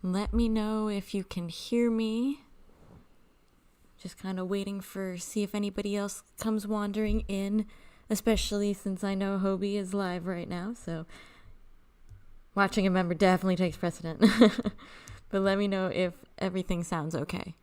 Let me know if you can hear me. Just kind of waiting see if anybody else comes wandering in, especially since I know Hobie is live right now, so watching a member definitely takes precedent. But let me know if everything sounds okay.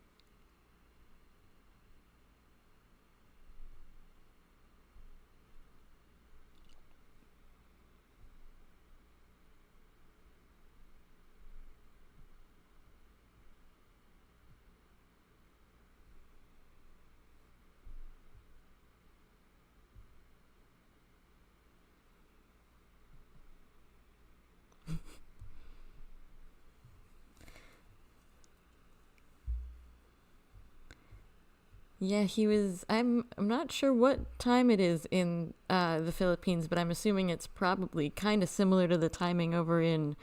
Yeah, he was. I'm not sure what time it is in the Philippines, but I'm assuming it's probably kind of similar to the timing over in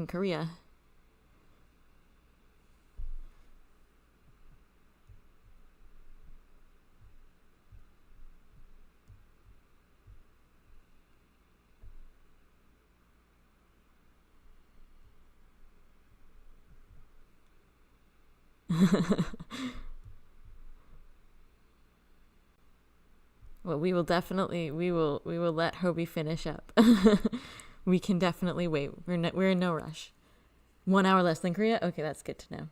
Korea. Well, we will let Hobie finish up. We can definitely wait. We're in no rush. 1 hour less than Korea. Okay, that's good to know.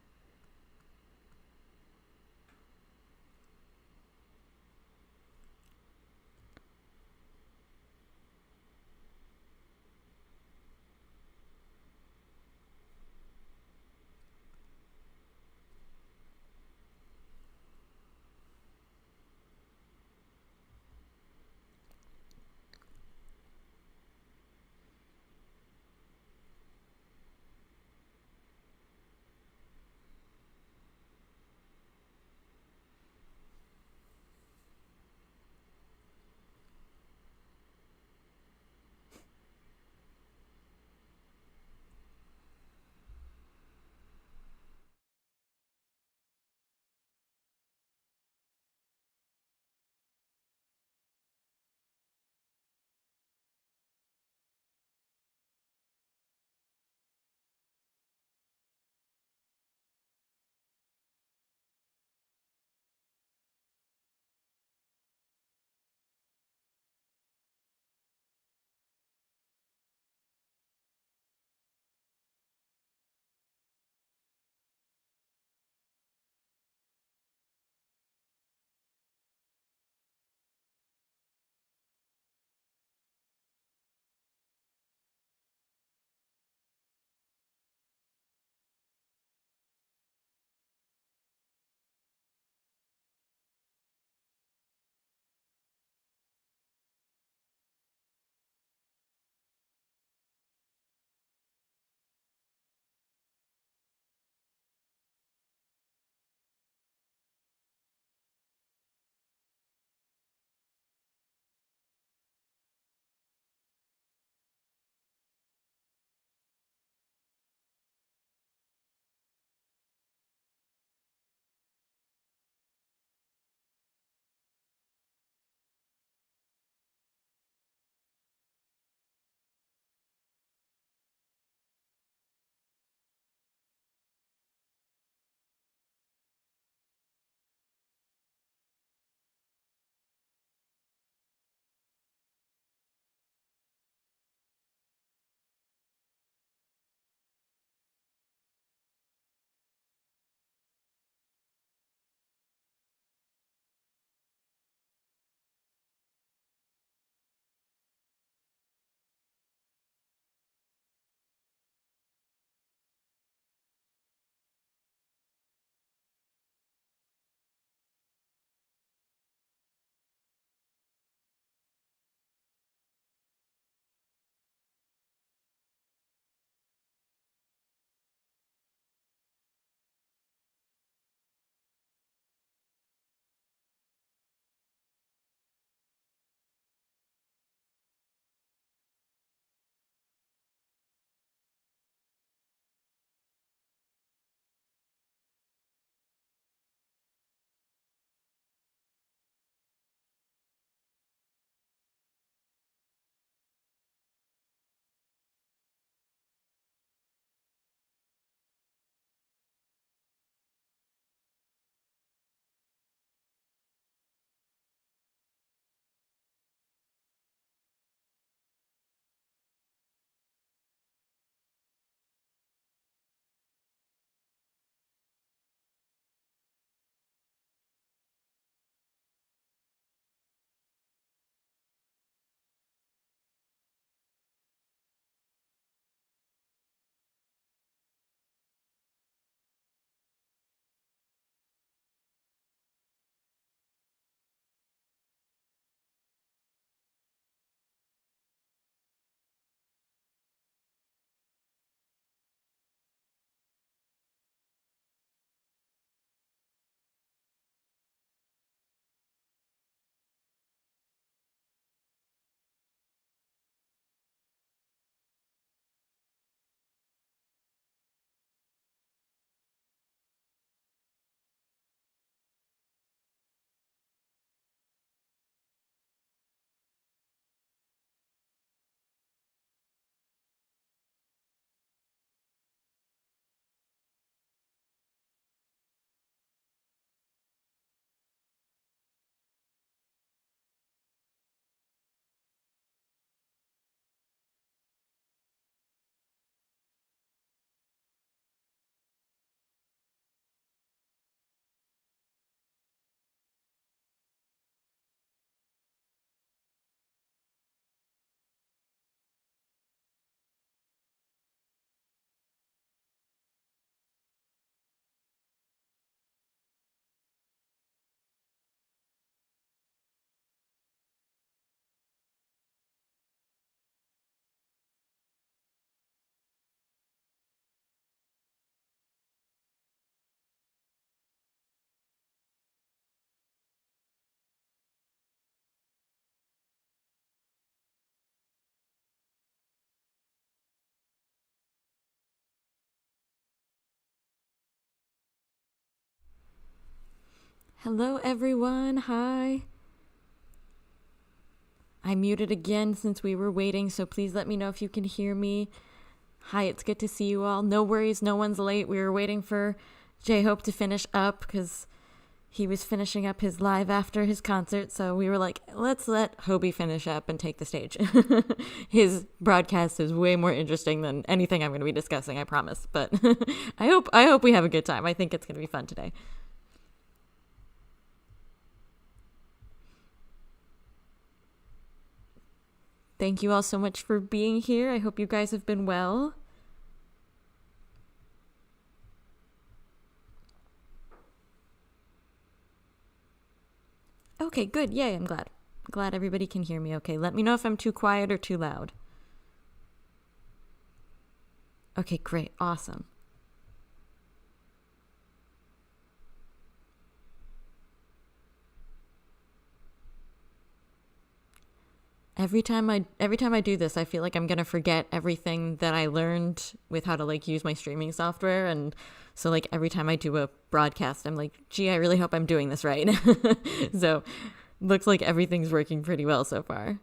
Hello, everyone. Hi. I muted again since we were waiting, so please let me know if you can hear me. Hi, it's good to see you all. No worries, no one's late. We were waiting for J-Hope to finish up because he was finishing up his live after his concert, so we were like, let's let Hobie finish up and take the stage. His broadcast is way more interesting than anything I'm going to be discussing, I promise. But I hope we have a good time. I think it's going to be fun today. Thank you all so much for being here. I hope you guys have been well. Okay, good. Yay, I'm glad. Glad everybody can hear me okay. Let me know if I'm too quiet or too loud. Okay, great. Awesome. Every time I do this, I feel like I'm gonna forget everything that I learned with how to like use my streaming software, and so like every time I do a broadcast, I'm like, gee, I really hope I'm doing this right. So looks like everything's working pretty well so far.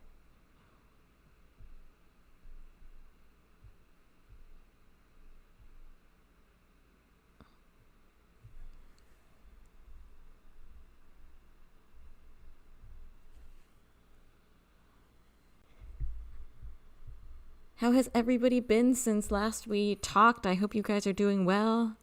How has everybody been since last we talked? I hope you guys are doing well.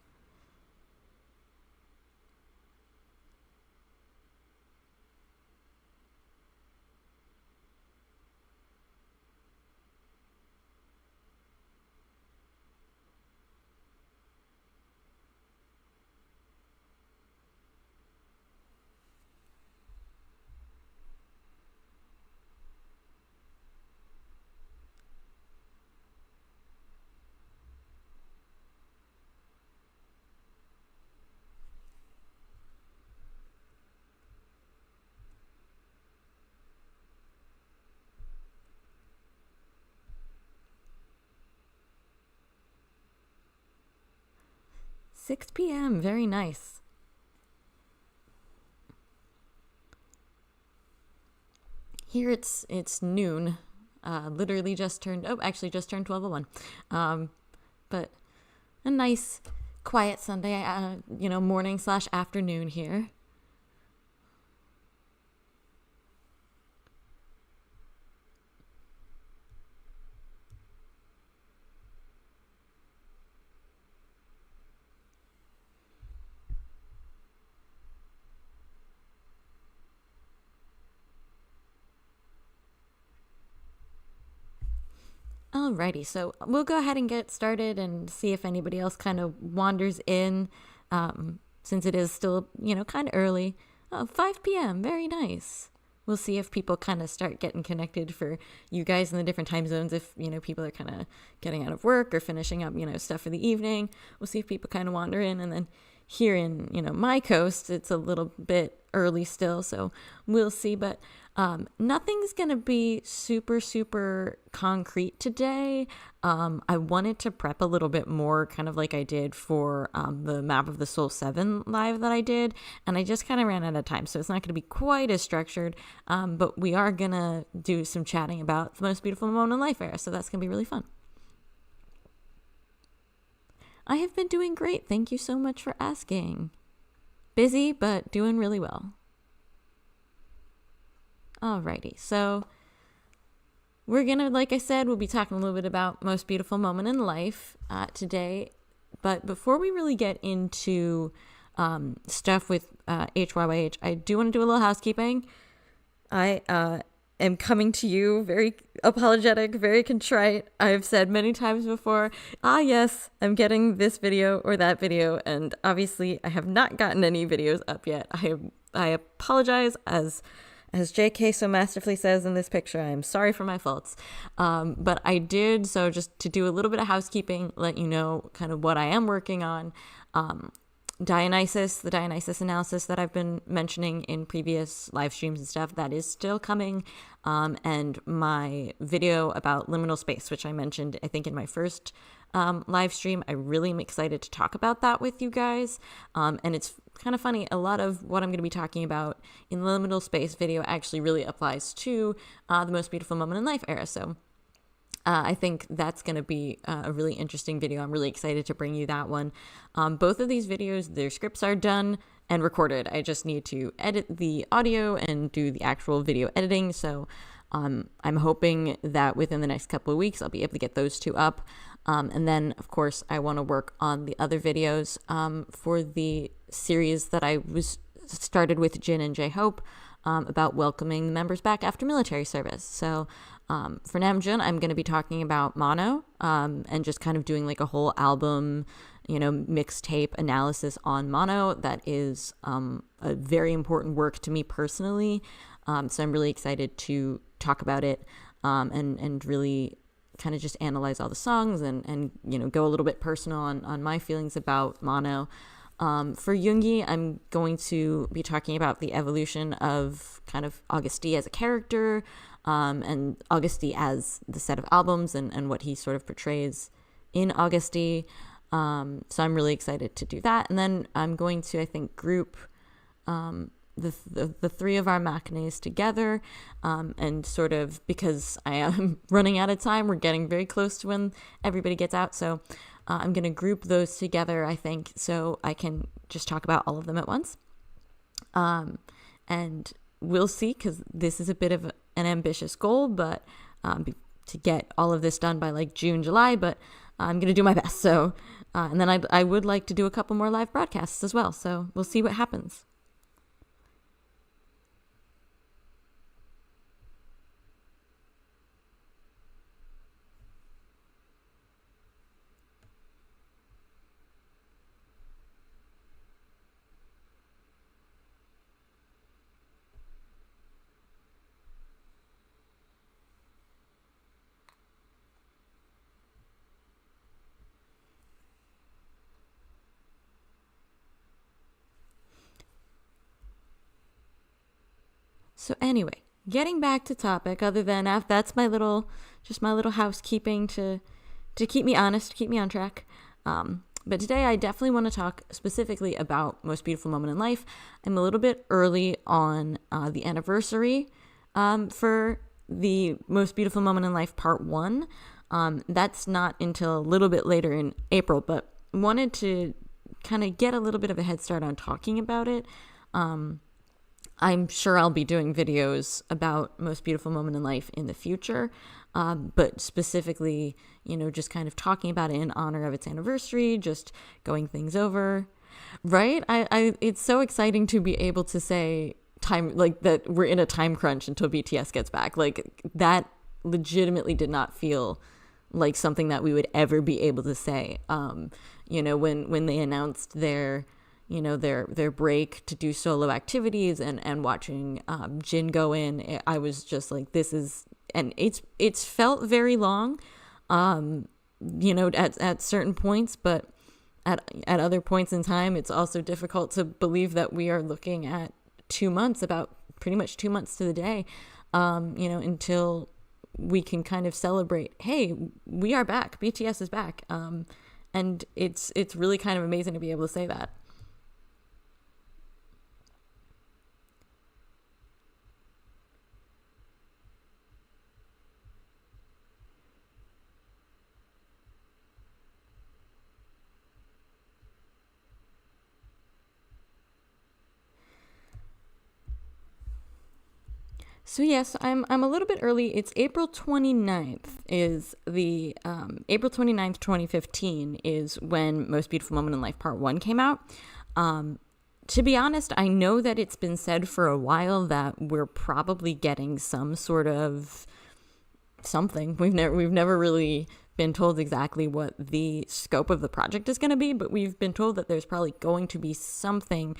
Six p.m. Very nice. Here it's noon. Literally just turned 12:01. But a nice quiet Sunday, morning/afternoon here. Alrighty, so we'll go ahead and get started and see if anybody else kind of wanders in, since it is still, kind of early. 5 p.m., very nice. We'll see if people kind of start getting connected for you guys in the different time zones. If, people are kind of getting out of work or finishing up, stuff for the evening. We'll see if people kind of wander in. And then here in, my coast, it's a little bit early still, so we'll see. But nothing's going to be super, super concrete today. I wanted to prep a little bit more, kind of like I did for the Map of the Soul 7 live that I did, and I just kind of ran out of time, so it's not going to be quite as structured, but we are going to do some chatting about the most beautiful moment in life era, so that's going to be really fun. I have been doing great. Thank you so much for asking. Busy, but doing really well. Alrighty, so we're gonna, like I said, we'll be talking a little bit about most beautiful moment in life today. But before we really get into stuff with HYYH, I do want to do a little housekeeping. I am coming to you very apologetic, very contrite. I've said many times before, yes, I'm getting this video or that video, and obviously I have not gotten any videos up yet. I apologize, as JK so masterfully says in this picture, I'm sorry for my faults. But I did, so just to do a little bit of housekeeping, let you know kind of what I am working on. the Dionysus analysis that I've been mentioning in previous live streams and stuff, that is still coming. And my video about liminal space, which I mentioned, I think, in my first live stream, I really am excited to talk about that with you guys. And it's kind of funny, a lot of what I'm going to be talking about in the liminal space video actually really applies to the Most Beautiful Moment in Life era. So I think that's going to be a really interesting video. I'm really excited to bring you that one. Both of these videos, their scripts are done and recorded. I just need to edit the audio and do the actual video editing. So I'm hoping that within the next couple of weeks, I'll be able to get those two up. And then, of course, I want to work on the other videos for the series that I was started with Jin and J-Hope about welcoming the members back after military service. So for Namjoon, I'm going to be talking about Mono and just kind of doing like a whole album, mixtape analysis on Mono. That is a very important work to me personally. So I'm really excited to talk about it and really kind of just analyze all the songs and go a little bit personal on my feelings about Mono. For Yoongi, I'm going to be talking about the evolution of kind of Augusty as a character, and Augusty as the set of albums and what he sort of portrays in Augusty. So I'm really excited to do that. And then I'm going to, I think, group the three of our machines together, and sort of, because I am running out of time, we're getting very close to when everybody gets out. So I'm going to group those together, I think, so I can just talk about all of them at once. And we'll see, because this is a bit of an ambitious goal, but to get all of this done by like June, July, but I'm going to do my best. So, and then I would like to do a couple more live broadcasts as well. So we'll see what happens. So anyway, getting back to topic, other than that's my little housekeeping to keep me honest, keep me on track. But today I definitely want to talk specifically about Most Beautiful Moment in Life. I'm a little bit early on the anniversary for the Most Beautiful Moment in Life Part 1. That's not until a little bit later in April, but wanted to kind of get a little bit of a head start on talking about it. I'm sure I'll be doing videos about Most Beautiful Moment in Life in the future, but specifically, just kind of talking about it in honor of its anniversary, just going things over, right? It's so exciting to be able to say time, like that we're in a time crunch until BTS gets back. Like that legitimately did not feel like something that we would ever be able to say. When they announced their break to do solo activities and watching Jin go in, I was just like, this is, and it's felt very long, at certain points, but at other points in time, it's also difficult to believe that we are looking at 2 months, about pretty much 2 months to the day, until we can kind of celebrate, hey, we are back, BTS is back. And it's really kind of amazing to be able to say that. So yes, I'm a little bit early. It's April 29th is the, April 29th, 2015 is when Most Beautiful Moment in Life Part 1 came out. To be honest, I know that it's been said for a while that we're probably getting some sort of something. We've never really been told exactly what the scope of the project is going to be, but we've been told that there's probably going to be something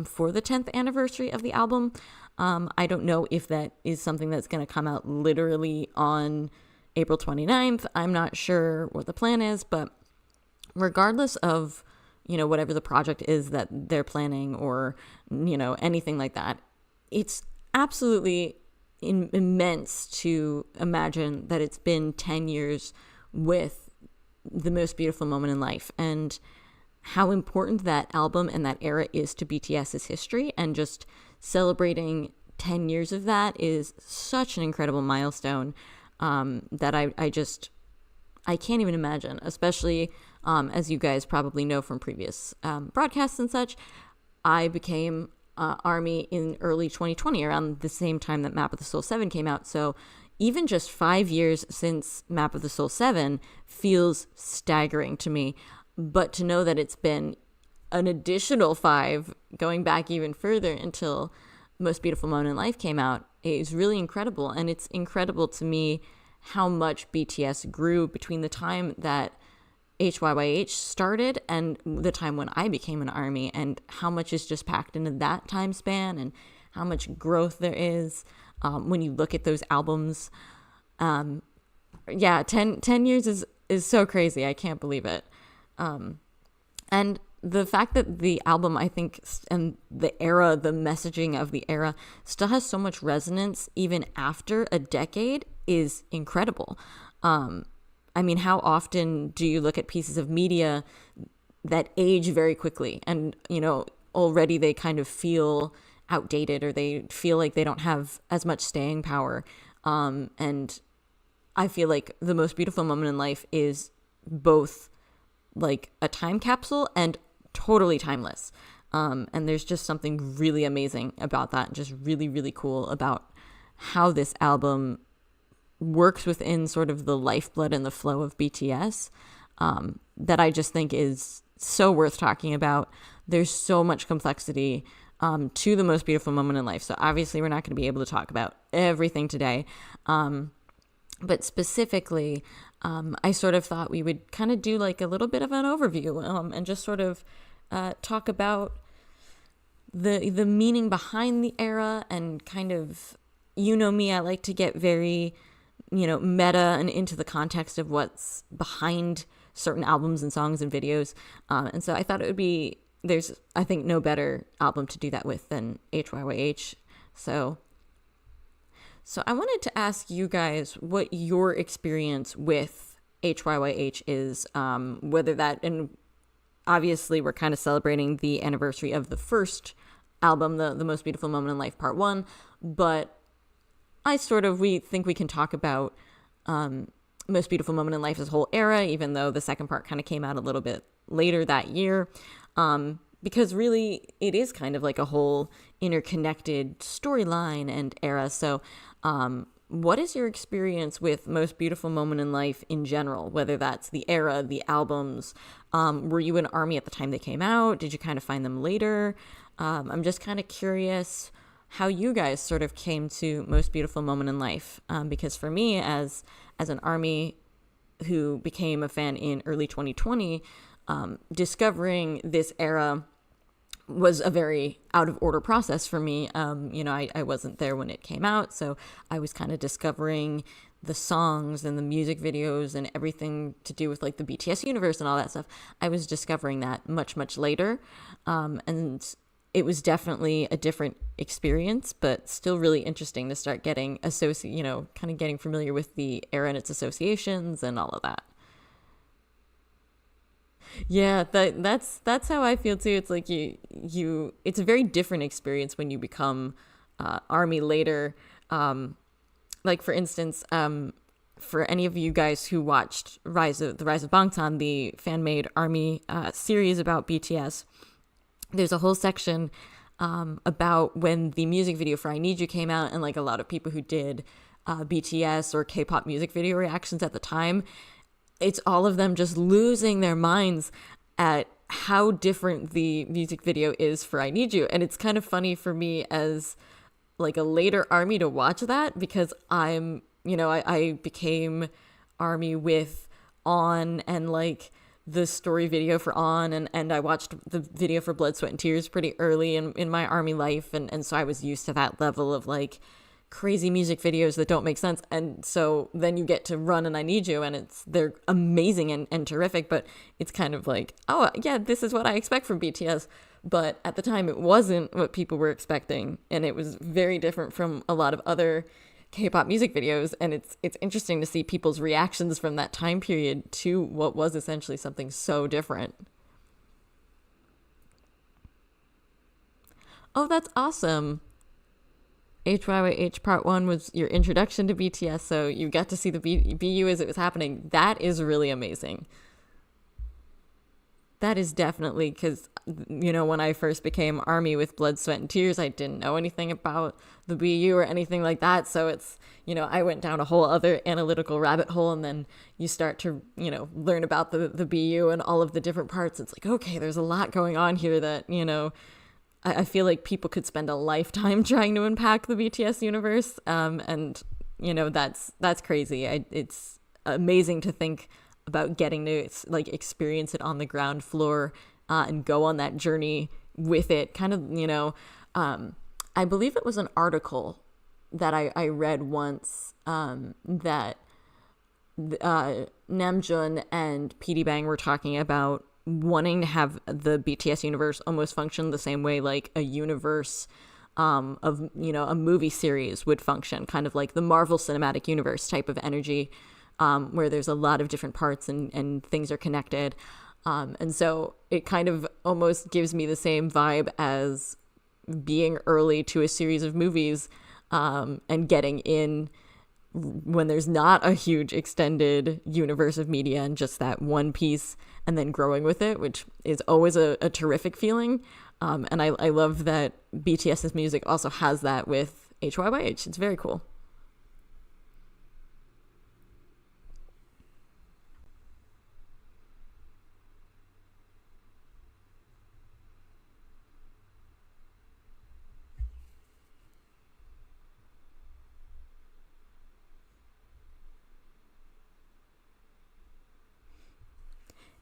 for the 10th anniversary of the album. I don't know if that is something that's going to come out literally on April 29th. I'm not sure what the plan is, but regardless of, whatever the project is that they're planning, or, anything like that. It's absolutely immense to imagine that it's been 10 years with the Most Beautiful Moment in Life, and how important that album and that era is to BTS's history, and just celebrating 10 years of that is such an incredible milestone that I can't even imagine, especially as you guys probably know from previous broadcasts and such. I became ARMY in early 2020, around the same time that Map of the Soul 7 came out. So even just 5 years since Map of the Soul 7 feels staggering to me. But to know that it's been an additional 5, going back even further until Most Beautiful Moment in Life came out, is really incredible. And it's incredible to me how much BTS grew between the time that HYYH started and the time when I became an ARMY, and how much is just packed into that time span, and how much growth there is when you look at those albums. 10 years is so crazy. I can't believe it. And the fact that the album, I think, and the era, the messaging of the era still has so much resonance even after a decade is incredible. I mean, how often do you look at pieces of media that age very quickly, and, already they kind of feel outdated, or they feel like they don't have as much staying power. And I feel like The Most Beautiful Moment in Life is both like a time capsule and totally timeless. And there's just something really amazing about that, and just really, really cool about how this album works within sort of the lifeblood and the flow of BTS, that I just think is so worth talking about. There's so much complexity to The Most Beautiful Moment in Life. So obviously we're not going to be able to talk about everything today. But specifically, I sort of thought we would kind of do like a little bit of an overview, and just sort of talk about the meaning behind the era, and kind of, me, I like to get very, meta and into the context of what's behind certain albums and songs and videos. And so I thought it would be, there's, I think, no better album to do that with than HYYH. So I wanted to ask you guys what your experience with HYYH is, whether that, and obviously we're kind of celebrating the anniversary of the first album, the Most Beautiful Moment in Life Part 1, but we think we can talk about Most Beautiful Moment in Life as a whole era, even though the second part kind of came out a little bit later that year, because really it is kind of like a whole interconnected storyline and era. So what is your experience with Most Beautiful Moment in Life in general, whether that's the era, the albums? Were you an ARMY at the time they came out? Did you kind of find them later? I'm just kind of curious how you guys sort of came to Most Beautiful Moment in Life, because for me, as an ARMY who became a fan in early 2020, discovering this era was a very out of order process for me. I wasn't there when it came out, so I was kind of discovering the songs and the music videos and everything to do with like the BTS Universe and all that stuff. I was discovering that much, much later. And it was definitely a different experience, but still really interesting to start getting kind of getting familiar with the era and its associations and all of that. Yeah, that's how I feel too. It's like it's a very different experience when you become ARMY later. Like for instance, for any of you guys who watched the Rise of Bangtan, the fan-made ARMY series about BTS, there's a whole section about when the music video for I Need You came out, and like a lot of people who did BTS or K-pop music video reactions at the time, it's all of them just losing their minds at how different the music video is for I Need You. And it's kind of funny for me as like a later ARMY to watch that, because I became ARMY with On and like the story video for On, and I watched the video for Blood, Sweat and Tears pretty early in my ARMY life, and so I was used to that level of like crazy music videos that don't make sense. And so then you get to Run and I Need You, and they're amazing and terrific, but it's kind of like, oh yeah, this is what I expect from BTS. But at the time it wasn't what people were expecting, and it was very different from a lot of other K-pop music videos. And it's interesting to see people's reactions from that time period to what was essentially something so different. Oh, that's awesome. HYYH Part 1 was your introduction to BTS, so you got to see the BU as it was happening. That is really amazing. That is definitely, because, you know, when I first became ARMY with Blood, Sweat, and Tears, I didn't know anything about the BU or anything like that. So it's, you know, I went down a whole other analytical rabbit hole, and then you start to, you know, learn about the BU and all of the different parts. It's like, okay, there's a lot going on here that, you know, I feel like people could spend a lifetime trying to unpack the BTS universe. And, you know, that's crazy. It's amazing to think about getting to like experience it on the ground floor and go on that journey with it. Kind of, you know, I believe it was an article that I read once that Namjoon and PD Bang were talking about wanting to have the BTS universe almost function the same way like a universe of, you know, a movie series would function, kind of like the Marvel Cinematic Universe type of energy, where there's a lot of different parts and things are connected. And so it kind of almost gives me the same vibe as being early to a series of movies and getting in when there's not a huge extended universe of media and just that one piece, and then growing with it, which is always a terrific feeling. And I love that BTS's music also has that with HYYH. It's very cool.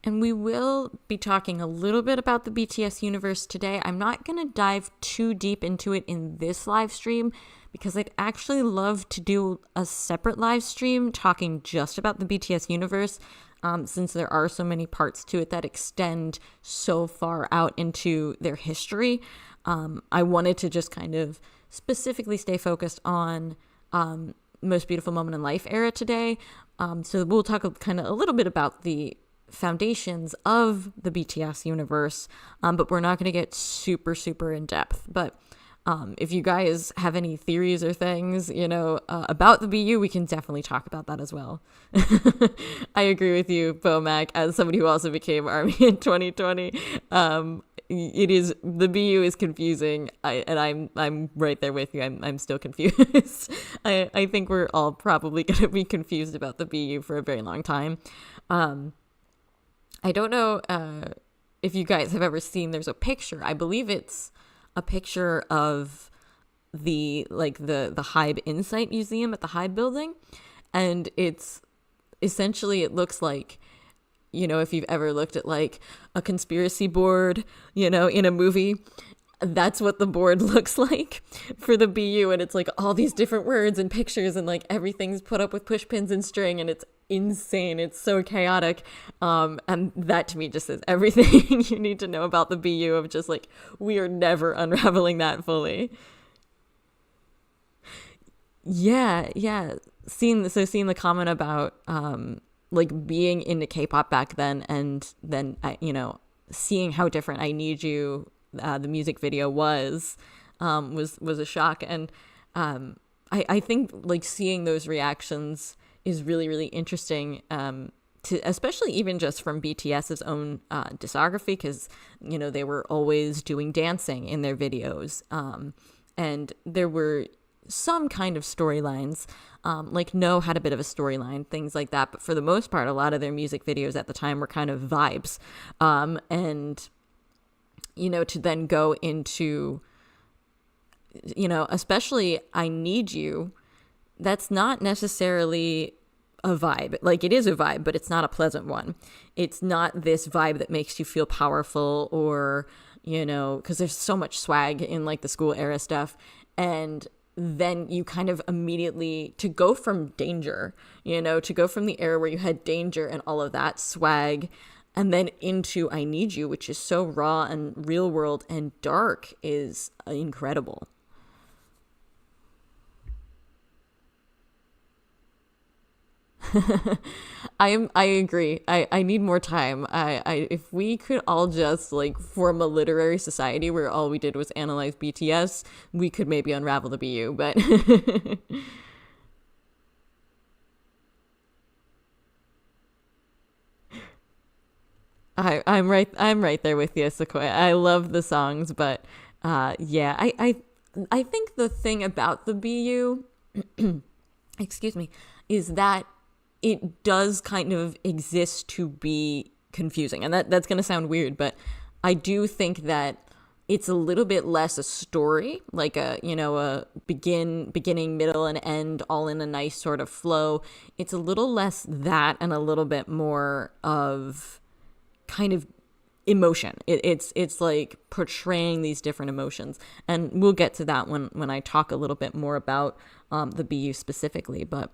And we will be talking a little bit about the BTS universe today. I'm not going to dive too deep into it in this live stream because I'd actually love to do a separate live stream talking just about the BTS universe, since there are so many parts to it that extend so far out into their history. I wanted to just kind of specifically stay focused on Most Beautiful Moment in Life era today. So we'll talk kind of a little bit about the foundations of the BTS universe, but we're not going to get super in depth. But if you guys have any theories or things, you know, about the BU, we can definitely talk about that as well. I agree with you, Bomac, as somebody who also became ARMY in 2020. It is, the BU is confusing, and I'm right there with you. I'm still confused. I think we're all probably going to be confused about the BU for a very long time. I don't know if you guys have ever seen, there's a picture, I believe it's a picture of the HYYH Insight Museum at the HYYH building. And it's essentially, it looks like, you know, if you've ever looked at like a conspiracy board, you know, in a movie, that's what the board looks like for the BU. And it's like all these different words and pictures, and like everything's put up with push pins and string, and it's insane. It's so chaotic. And that to me just says everything you need to know about the BU, of just like, we are never unraveling that fully. Yeah. Seeing the comment about like being into K-pop back then, and then you know, seeing how different I Need You, the music video was a shock. And I think like seeing those reactions is really interesting, to especially even just from BTS's own discography, because, you know, they were always doing dancing in their videos, and there were some kind of storylines, like No had a bit of a storyline, things like that, but for the most part, a lot of their music videos at the time were kind of vibes, and, you know, to then go into, you know, especially I Need You, that's not necessarily a vibe. Like, it is a vibe, but it's not a pleasant one. It's not this vibe that makes you feel powerful, or, you know, because there's so much swag in like the school era stuff. And then you kind of immediately, to go from danger, to go from the era where you had danger and all of that swag, and then into I Need You, which is so raw and real world and dark, is incredible. I agree. I need more time. If we could all just like form a literary society where all we did was analyze BTS, we could maybe unravel the BU, but I'm right there with you, Sequoia. I love the songs, but yeah, I think the thing about the BU, excuse me, is that it does kind of exist to be confusing. And that's going to sound weird, but I do think that it's a little bit less a story, like a beginning, middle, and end all in a nice sort of flow. It's a little less that and a little bit more of kind of emotion. It's like portraying these different emotions. And we'll get to that when I talk a little bit more about the BU specifically, but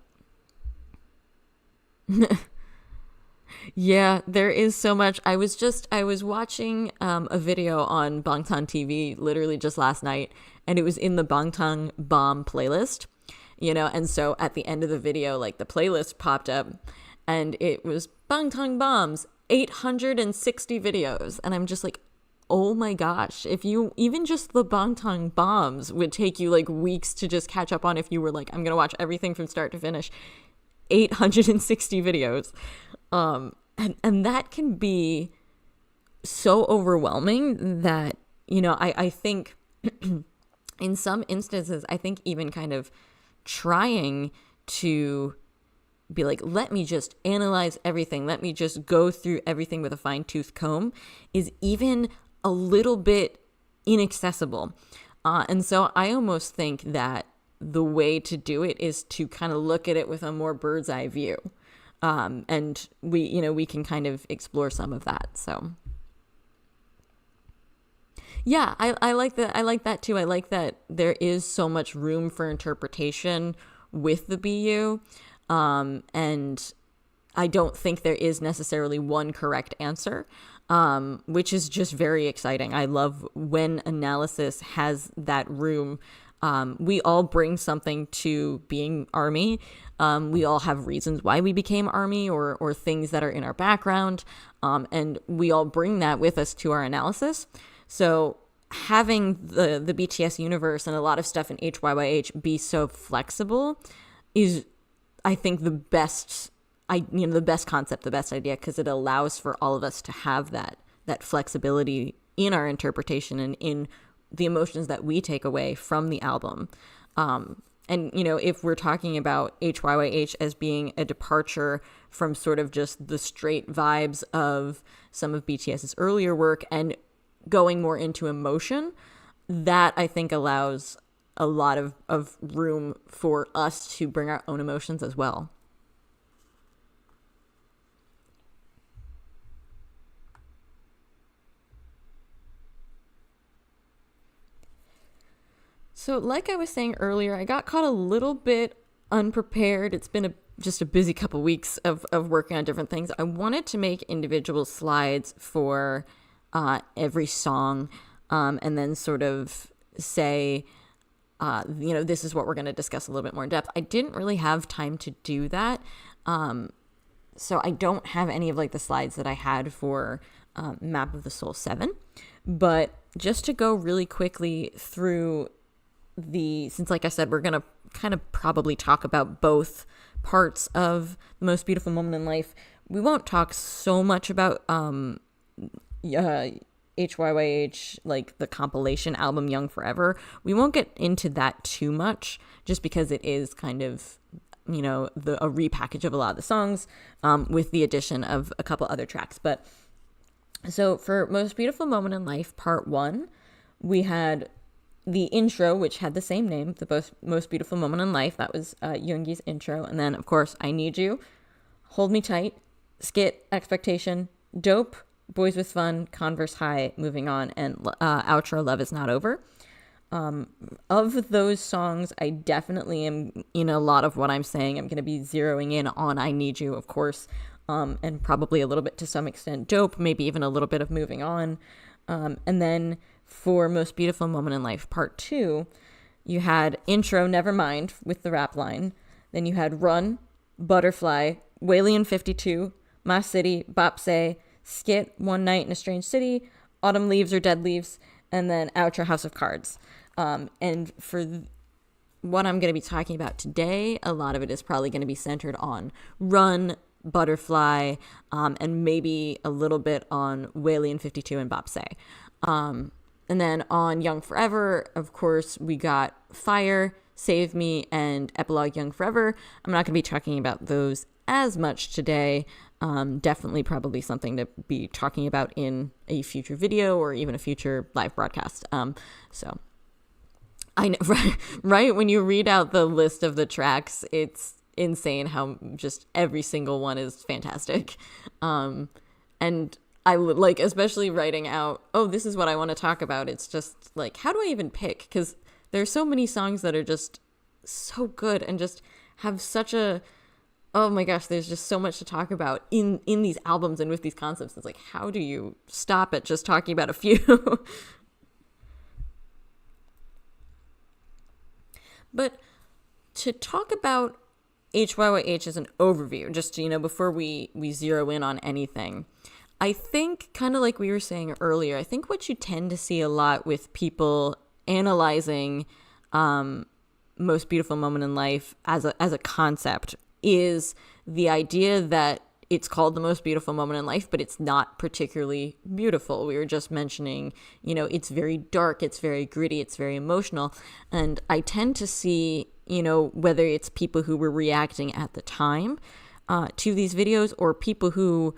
yeah, there is so much. I was watching a video on Bangtan TV literally just last night, and it was in the Bangtan Bomb playlist, and so at the end of the video, like the playlist popped up and it was Bangtan Bombs 860 videos, and I'm just like, oh my gosh, if you even just the Bangtan Bombs would take you like weeks to just catch up on if you were like, I'm gonna watch everything from start to finish. 860 videos. And that can be so overwhelming that, I think in some instances, I think even kind of trying to be like, let me just analyze everything, let me just go through everything with a fine-tooth comb is even a little bit inaccessible. And so I almost think that the way to do it is to kind of look at it with a more bird's eye view. And we can kind of explore some of that. So yeah, I like that. I like that too. I like that there is so much room for interpretation with the BU. And I don't think there is necessarily one correct answer, which is just very exciting. I love when analysis has that room. We all bring something to being ARMY. We all have reasons why we became ARMY or things that are in our background. And we all bring that with us to our analysis. So having the BTS universe and a lot of stuff in HYYH be so flexible is, I think, the best concept, the best idea, because it allows for all of us to have that flexibility in our interpretation and in the emotions that we take away from the album. And, if we're talking about HYYH as being a departure from sort of just the straight vibes of some of BTS's earlier work and going more into emotion, that I think allows a lot of room for us to bring our own emotions as well. So like I was saying earlier, I got caught a little bit unprepared. It's been just a busy couple weeks of working on different things. I wanted to make individual slides for every song, and then sort of say, this is what we're going to discuss a little bit more in depth. I didn't really have time to do that. So I don't have any of like the slides that I had for Map of the Soul 7. But just to go really quickly through since like I said, we're going to kind of probably talk about both parts of The Most Beautiful Moment in Life. We won't talk so much about HYYH, like the compilation album Young Forever. We won't get into that too much just because it is kind of, a repackage of a lot of the songs with the addition of a couple other tracks. But so for Most Beautiful Moment in Life, part 1, we had the intro, which had the same name, the most beautiful moment in life. That was Yoongi's intro. And then, of course, I Need You, Hold Me Tight, Skit, Expectation, Dope, Boys with Fun, Converse High, Moving On, and outro, Love Is Not Over. Of those songs, I definitely am, in a lot of what I'm saying, I'm going to be zeroing in on I Need You, of course, and probably a little bit to some extent Dope, maybe even a little bit of Moving On. And then for Most Beautiful Moment in Life, Part 2, you had Intro, Nevermind with the rap line. Then you had Run, Butterfly, Walian 52, My City, Bopsay, Skit, One Night in a Strange City, Autumn Leaves or Dead Leaves, and then Outro, House of Cards. And for what I'm going to be talking about today, a lot of it is probably going to be centered on Run, Butterfly, and maybe a little bit on Whaley and 52 and Bopsay. And then on Young Forever, of course, we got Fire, Save Me, and Epilogue Young Forever. I'm not going to be talking about those as much today. Definitely probably something to be talking about in a future video or even a future live broadcast. So I know, right? When you read out the list of the tracks, it's insane how just every single one is fantastic. And I like, especially writing out, oh, this is what I want to talk about. It's just like, how do I even pick? Because there's so many songs that are just so good and just have such a, oh my gosh, there's just so much to talk about in these albums and with these concepts. It's like, how do you stop at just talking about a few? But to talk about HYYH as an overview, just, before we zero in on anything, I think, kind of like we were saying earlier, I think what you tend to see a lot with people analyzing Most Beautiful Moment in Life as a concept is the idea that it's called the most beautiful moment in life, but it's not particularly beautiful. We were just mentioning, it's very dark, it's very gritty, it's very emotional. And I tend to see, whether it's people who were reacting at the time to these videos or people who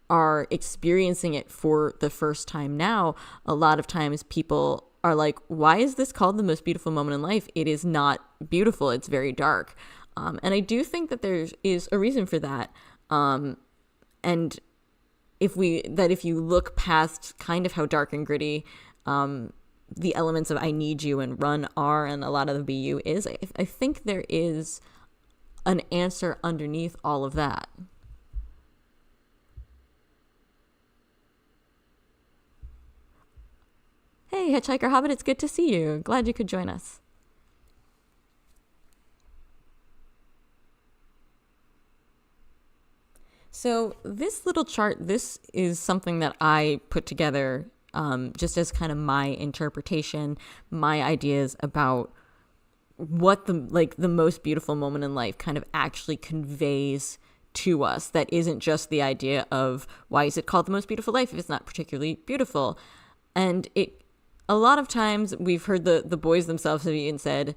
are experiencing it for the first time now, a lot of times people are like, why is this called the most beautiful moment in life? It is not beautiful. It's very dark. And I do think that there is a reason for that. And if you look past kind of how dark and gritty the elements of I Need You and Run are and a lot of the BU is, I think there is an answer underneath all of that. Hey, Hitchhiker Hobbit, it's good to see you. Glad you could join us. So this little chart, this is something that I put together just as kind of my interpretation, my ideas about what the most beautiful moment in life kind of actually conveys to us. That isn't just the idea of why is it called the most beautiful life if it's not particularly beautiful. And a lot of times we've heard the boys themselves have even said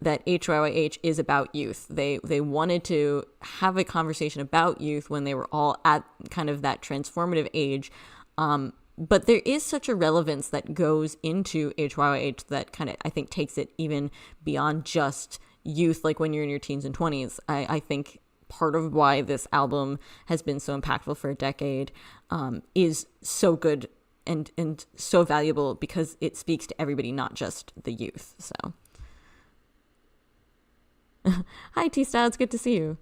that HYYH is about youth. They wanted to have a conversation about youth when they were all at kind of that transformative age. But there is such a relevance that goes into HYYH that kind of, I think, takes it even beyond just youth, like when you're in your teens and 20s. I think part of why this album has been so impactful for a decade is so good and so valuable because it speaks to everybody, not just the youth. So, hi T-Style, it's good to see you.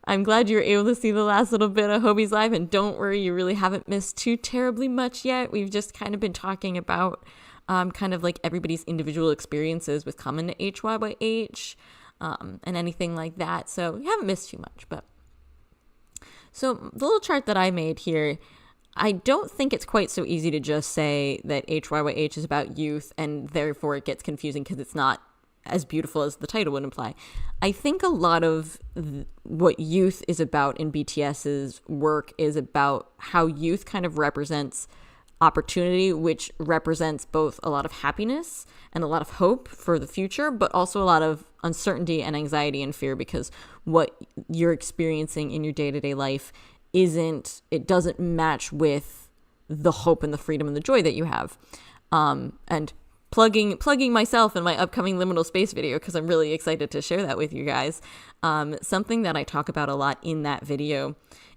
I'm glad you were able to see the last little bit of Hobie's Live, and don't worry, you really haven't missed too terribly much yet. We've just kind of been talking about kind of like everybody's individual experiences with coming to HYYH and anything like that. So you haven't missed too much, but so the little chart that I made here, I don't think it's quite so easy to just say that HYYH is about youth and therefore it gets confusing because it's not as beautiful as the title would imply. I think a lot of what youth is about in BTS's work is about how youth kind of represents opportunity, which represents both a lot of happiness and a lot of hope for the future, but also a lot of uncertainty and anxiety and fear because what you're experiencing in your day-to-day life doesn't match with the hope and the freedom and the joy that you have. And plugging myself in my upcoming liminal space video because I'm really excited to share that with you guys. Something that I talk about a lot in that video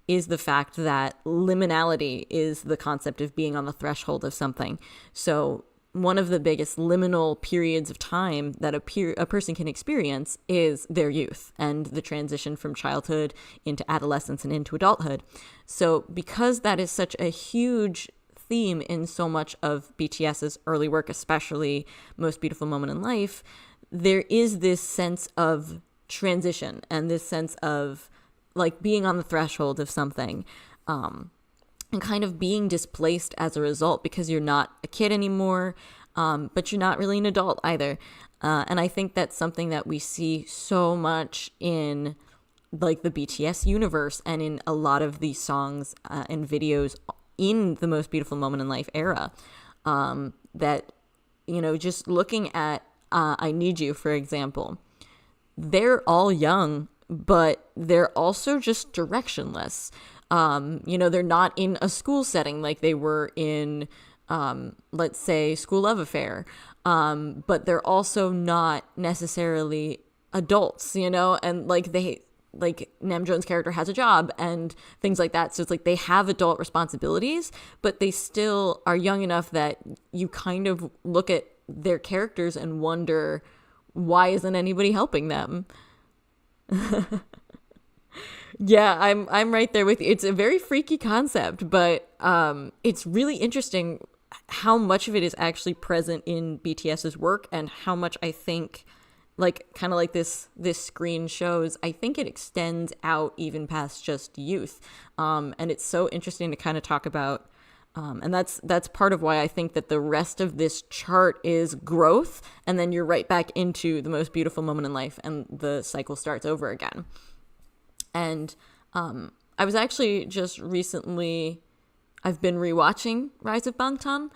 is the fact that liminality is the concept of being on the threshold of something. So one of the biggest liminal periods of time that a person can experience is their youth and the transition from childhood into adolescence and into adulthood. So because that is such a huge theme in so much of BTS's early work, especially Most Beautiful Moment in Life, there is this sense of transition and this sense of like being on the threshold of something, and kind of being displaced as a result because you're not a kid anymore, but you're not really an adult either. And I think that's something that we see so much in like the BTS universe and in a lot of these songs and videos in the Most Beautiful Moment in Life era. That, you know, just looking at I Need You, for example, they're all young, but they're also just directionless. You know, they're not in a school setting like they were in, let's say, School Love Affair. But they're also not necessarily adults, you know, and like Namjoon's character has a job and things like that. So it's like they have adult responsibilities, but they still are young enough that you kind of look at their characters and wonder, why isn't anybody helping them? Yeah, I'm right there with you. It's a very freaky concept, but it's really interesting how much of it is actually present in BTS's work and how much I think, like, kind of like this screen shows, I think it extends out even past just youth. And it's so interesting to kind of talk about. And that's part of why I think that the rest of this chart is growth, and then you're right back into the Most Beautiful Moment in Life, and the cycle starts over again. And I was actually just recently, I've been rewatching Rise of Bangtan,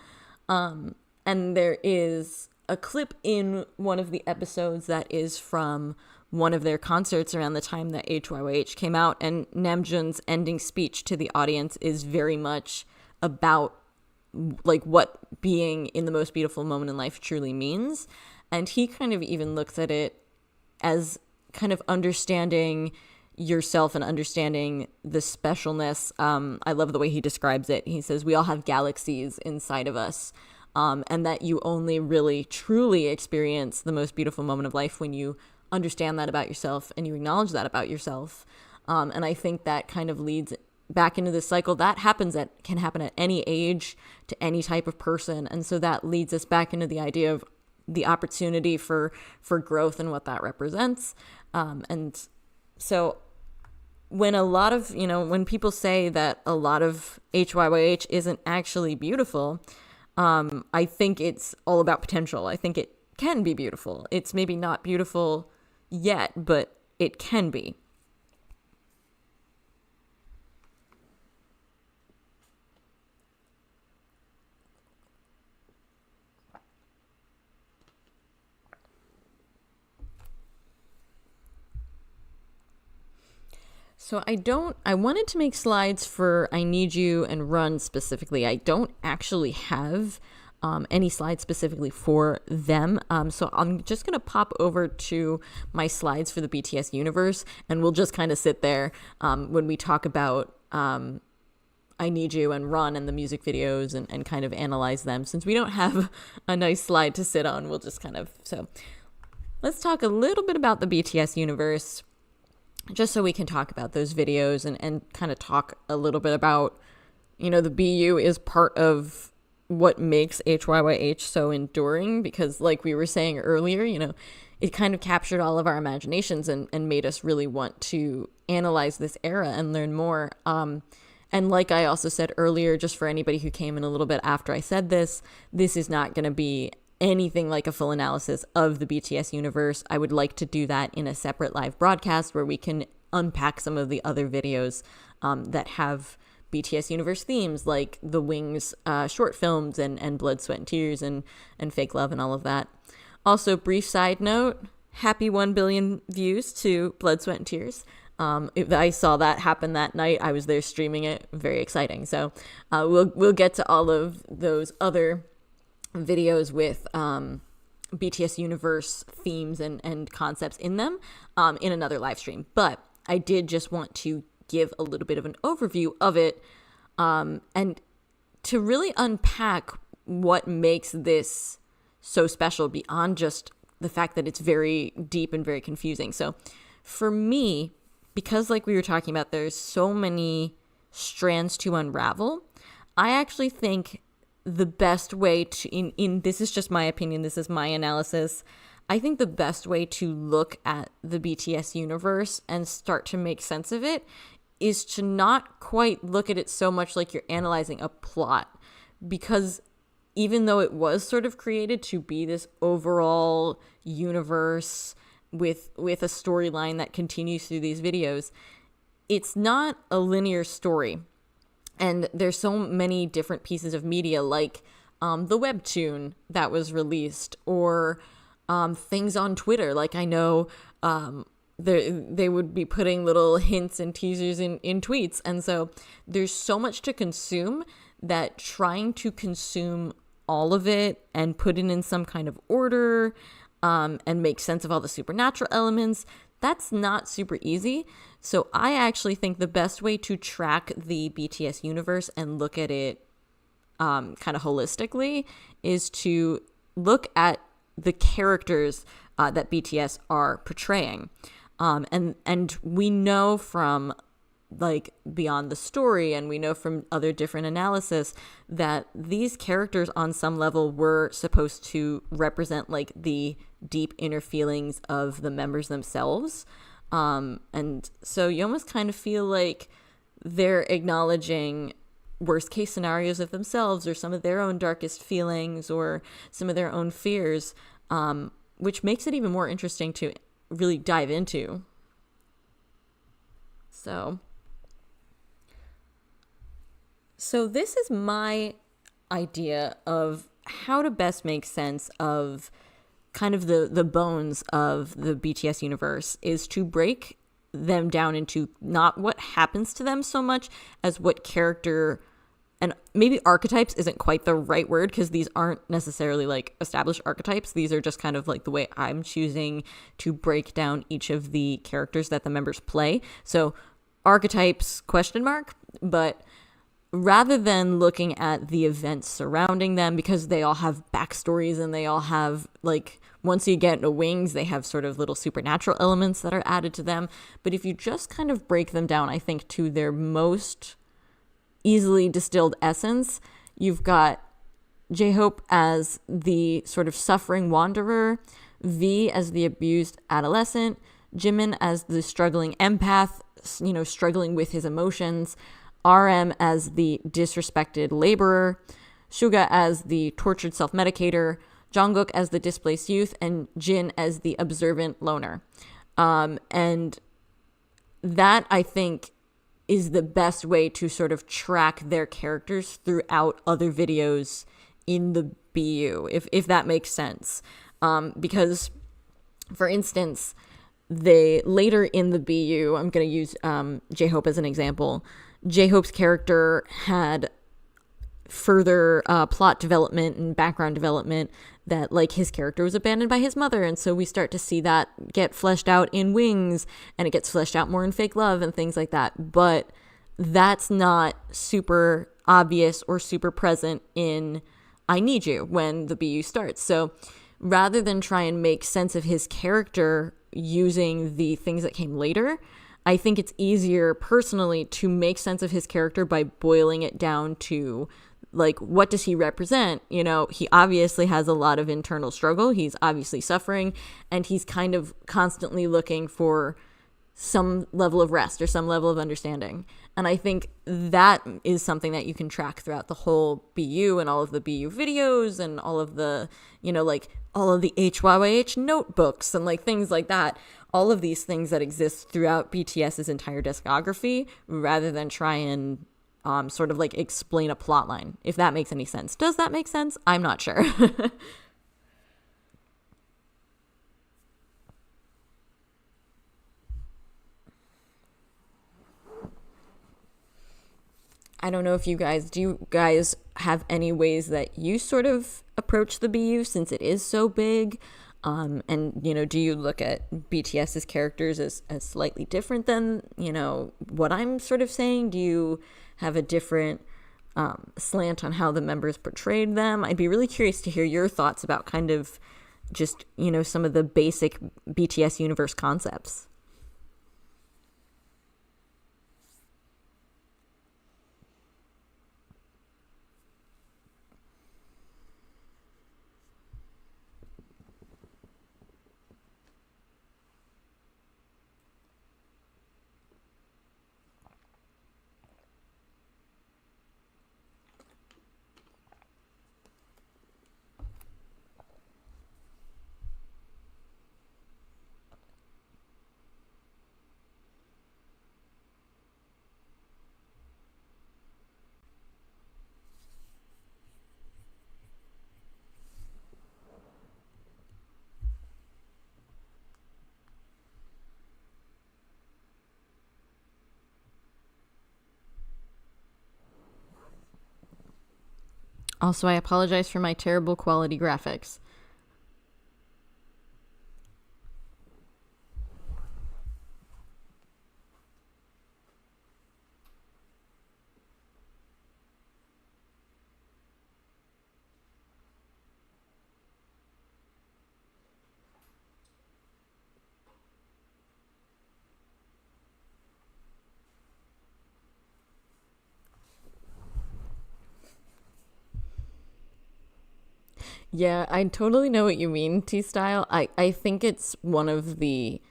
and there is a clip in one of the episodes that is from one of their concerts around the time that HYYH came out, and Namjoon's ending speech to the audience is very much about like what being in the Most Beautiful Moment in Life truly means. And he kind of even looks at it as kind of understanding yourself and understanding the specialness. I love the way he describes it. He says, we all have galaxies inside of us, and that you only really truly experience the most beautiful moment of life when you understand that about yourself and you acknowledge that about yourself. And I think that kind of leads back into this cycle that can happen at any age to any type of person. And so that leads us back into the idea of the opportunity for growth and what that represents. And so when a lot of, when people say that a lot of HYYH isn't actually beautiful, I think it's all about potential. I think it can be beautiful. It's maybe not beautiful yet, but it can be. So I wanted to make slides for I Need You and Run specifically. I don't actually have any slides specifically for them. So I'm just going to pop over to my slides for the BTS Universe, and we'll just kind of sit there when we talk about I Need You and Run and the music videos and kind of analyze them. Since we don't have a nice slide to sit on, we'll just so let's talk a little bit about the BTS Universe, just so we can talk about those videos and kind of talk a little bit about, the BU is part of what makes HYYH so enduring, because like we were saying earlier, it kind of captured all of our imaginations and made us really want to analyze this era and learn more. And like I also said earlier, just for anybody who came in a little bit after I said this is not going to be anything like a full analysis of the BTS universe. I would like to do that in a separate live broadcast where we can unpack some of the other videos that have BTS universe themes, like the Wings short films and Blood, Sweat, and Tears and Fake Love and all of that. Also, brief side note, happy 1 billion views to Blood, Sweat, and Tears. I saw that happen that night. I was there streaming it. Very exciting. So we'll get to all of those other videos with BTS Universe themes and concepts in them in another live stream. But I did just want to give a little bit of an overview of it, and to really unpack what makes this so special beyond just the fact that it's very deep and very confusing. So for me, because like we were talking about, there's so many strands to unravel, I actually think the best way to, in this is just my opinion, this is my analysis, I think the best way to look at the BTS universe and start to make sense of it is to not quite look at it so much like you're analyzing a plot, because even though it was sort of created to be this overall universe with a storyline that continues through these videos, it's not a linear story. And there's so many different pieces of media, like the webtoon that was released, or things on Twitter. Like I know they would be putting little hints and teasers in tweets. And so there's so much to consume that trying to consume all of it and put it in some kind of order and make sense of all the supernatural elements, that's not super easy. So I actually think the best way to track the BTS universe and look at it kind of holistically is to look at the characters that BTS are portraying. And we know from like beyond the story, and we know from other different analysis, that these characters on some level were supposed to represent like the deep inner feelings of the members themselves. And so you almost kind of feel like they're acknowledging worst case scenarios of themselves, or some of their own darkest feelings, or some of their own fears, which makes it even more interesting to really dive into. So this is my idea of how to best make sense of kind of the bones of the BTS universe, is to break them down into not what happens to them so much as what character, and maybe archetypes isn't quite the right word, because these aren't necessarily like established archetypes. These are just kind of like the way I'm choosing to break down each of the characters that the members play. So archetypes ? But rather than looking at the events surrounding them, because they all have backstories and they all have, like, once you get into Wings, they have sort of little supernatural elements that are added to them. But if you just kind of break them down, I think, to their most easily distilled essence, you've got J-Hope as the sort of suffering wanderer, V as the abused adolescent, Jimin as the struggling empath, you know, struggling with his emotions, RM as the disrespected laborer, Suga as the tortured self-medicator, Jungkook as the displaced youth, and Jin as the observant loner. And that, I think, is the best way to sort of track their characters throughout other videos in the BU, if that makes sense. Because, for instance, they later in the BU, I'm going to use J-Hope as an example. J-Hope's character had further plot development and background development, that like his character was abandoned by his mother, and so we start to see that get fleshed out in Wings, and it gets fleshed out more in Fake Love and things like that. But that's not super obvious or super present in I Need You when the BU starts. So rather than try and make sense of his character using the things that came later, I think it's easier personally to make sense of his character by boiling it down to, like, what does he represent? You know, he obviously has a lot of internal struggle. He's obviously suffering, and he's kind of constantly looking for some level of rest or some level of understanding. And I think that is something that you can track throughout the whole BU and all of the BU videos and all of the, you know, like all of the HYYH notebooks and like things like that. All of these things that exist throughout BTS's entire discography, rather than try and sort of like explain a plot line, if that makes any sense. Does that make sense? I'm not sure. I don't know if do you guys have any ways that you sort of approach the BU, since it is so big? And, do you look at BTS's characters as slightly different than, what I'm sort of saying? Do you have a different slant on how the members portrayed them? I'd be really curious to hear your thoughts about kind of just, some of the basic BTS universe concepts. Also, I apologize for my terrible quality graphics. Yeah, I totally know what you mean, T-Style. I think it's one of the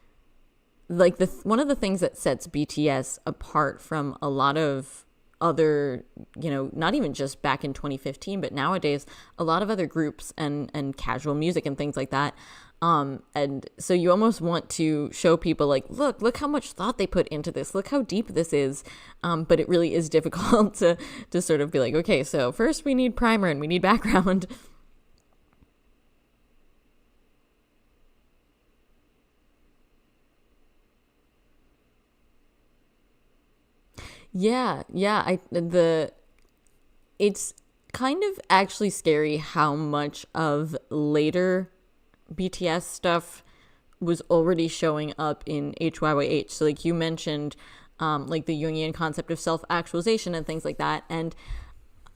one of the things that sets BTS apart from a lot of other, not even just back in 2015, but nowadays, a lot of other groups and casual music and things like that. And so you almost want to show people like, look how much thought they put into this. Look how deep this is. But it really is difficult to sort of be like, okay, so first we need primer and we need background. Yeah. It's kind of actually scary how much of later BTS stuff was already showing up in HYYH. So like you mentioned, like the Jungian concept of self-actualization and things like that. And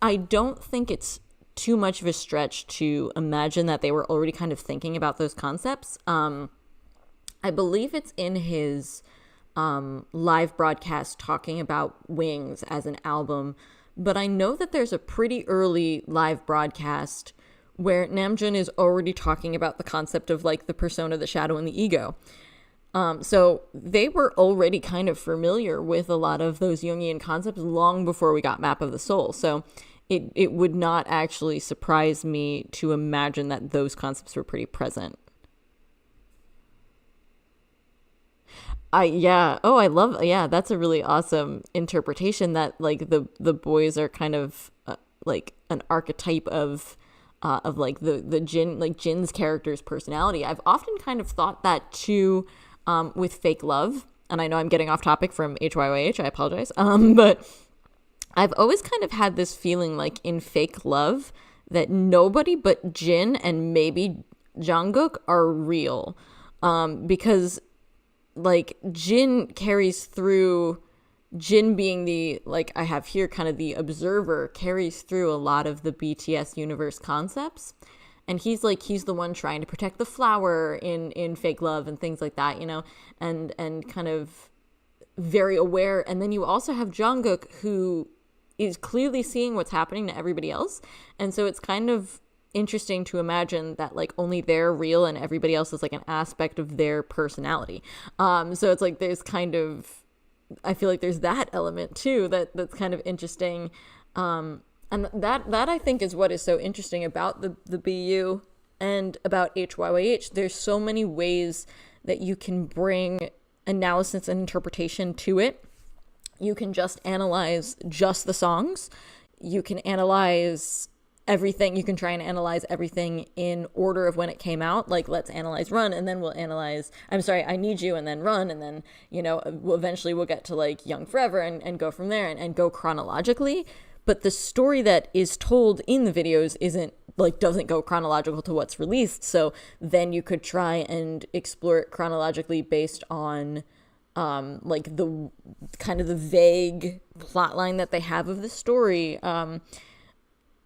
I don't think it's too much of a stretch to imagine that they were already kind of thinking about those concepts. I believe it's in his live broadcast talking about Wings as an album, but I know that there's a pretty early live broadcast where Namjoon is already talking about the concept of like the persona, the shadow, and the ego. So they were already kind of familiar with a lot of those Jungian concepts long before we got Map of the Soul. So it would not actually surprise me to imagine that those concepts were pretty present. That's a really awesome interpretation that like the boys are kind of like an archetype of like the Jin's character's personality. I've often kind of thought that too with Fake Love, and I know I'm getting off topic from HYYH, I apologize. But I've always kind of had this feeling like in Fake Love that nobody but Jin and maybe Jungkook are real. Because like Jin carries through, Jin being the, like I have here, kind of the observer, carries through a lot of the BTS universe concepts. And he's the one trying to protect the flower in Fake Love and things like that, and kind of very aware. And then you also have Jungkook, who is clearly seeing what's happening to everybody else. And so it's kind of interesting to imagine that like only they're real and everybody else is like an aspect of their personality. So it's like there's kind of, I feel like there's that element too that's kind of interesting. And that I think is what is so interesting about the BU and about HYYH. There's so many ways that you can bring analysis and interpretation to it. You can just analyze just the songs. You can analyze everything. You can try and analyze everything in order of when it came out. Like, let's analyze Run, and then we'll analyze, I Need You, and then Run, and then, eventually we'll get to like Young Forever and go from there and go chronologically. But the story that is told in the videos isn't like doesn't go chronological to what's released. So then you could try and explore it chronologically based on like the kind of the vague plot line that they have of the story. And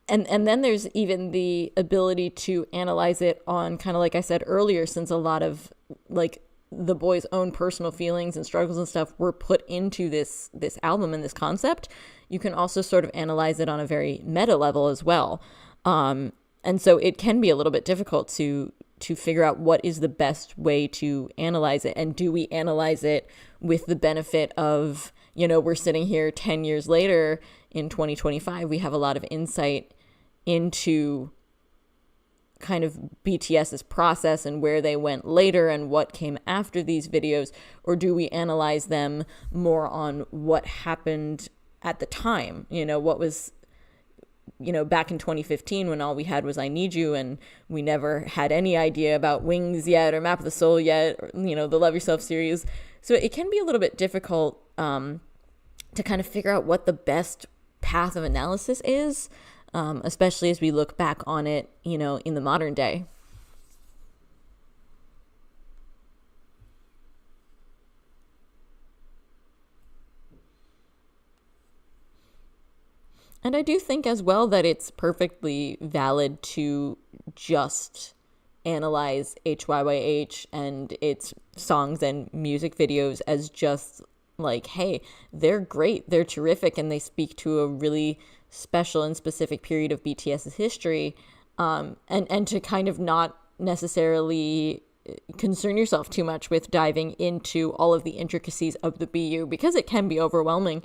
then there's even the ability to analyze it on kind of like I said earlier, since a lot of like the boys' own personal feelings and struggles and stuff were put into this album and this concept, you can also sort of analyze it on a very meta level as well. And so it can be a little bit difficult to figure out what is the best way to analyze it. And do we analyze it with the benefit of, you know, we're sitting here 10 years later in 2025, we have a lot of insight into kind of BTS's process and where they went later and what came after these videos? Or do we analyze them more on what happened at the time? You know, what was, you know, back in 2015 when all we had was I Need You, and we never had any idea about Wings yet or Map of the Soul yet, or, you know, the Love Yourself series. So it can be a little bit difficult to kind of figure out what the best path of analysis is, especially as we look back on it, you know, in the modern day. And I do think as well that it's perfectly valid to just analyze HYYH and its songs and music videos as just like, hey, they're great, they're terrific, and they speak to a really special and specific period of BTS's history, and to kind of not necessarily concern yourself too much with diving into all of the intricacies of the BU, because it can be overwhelming.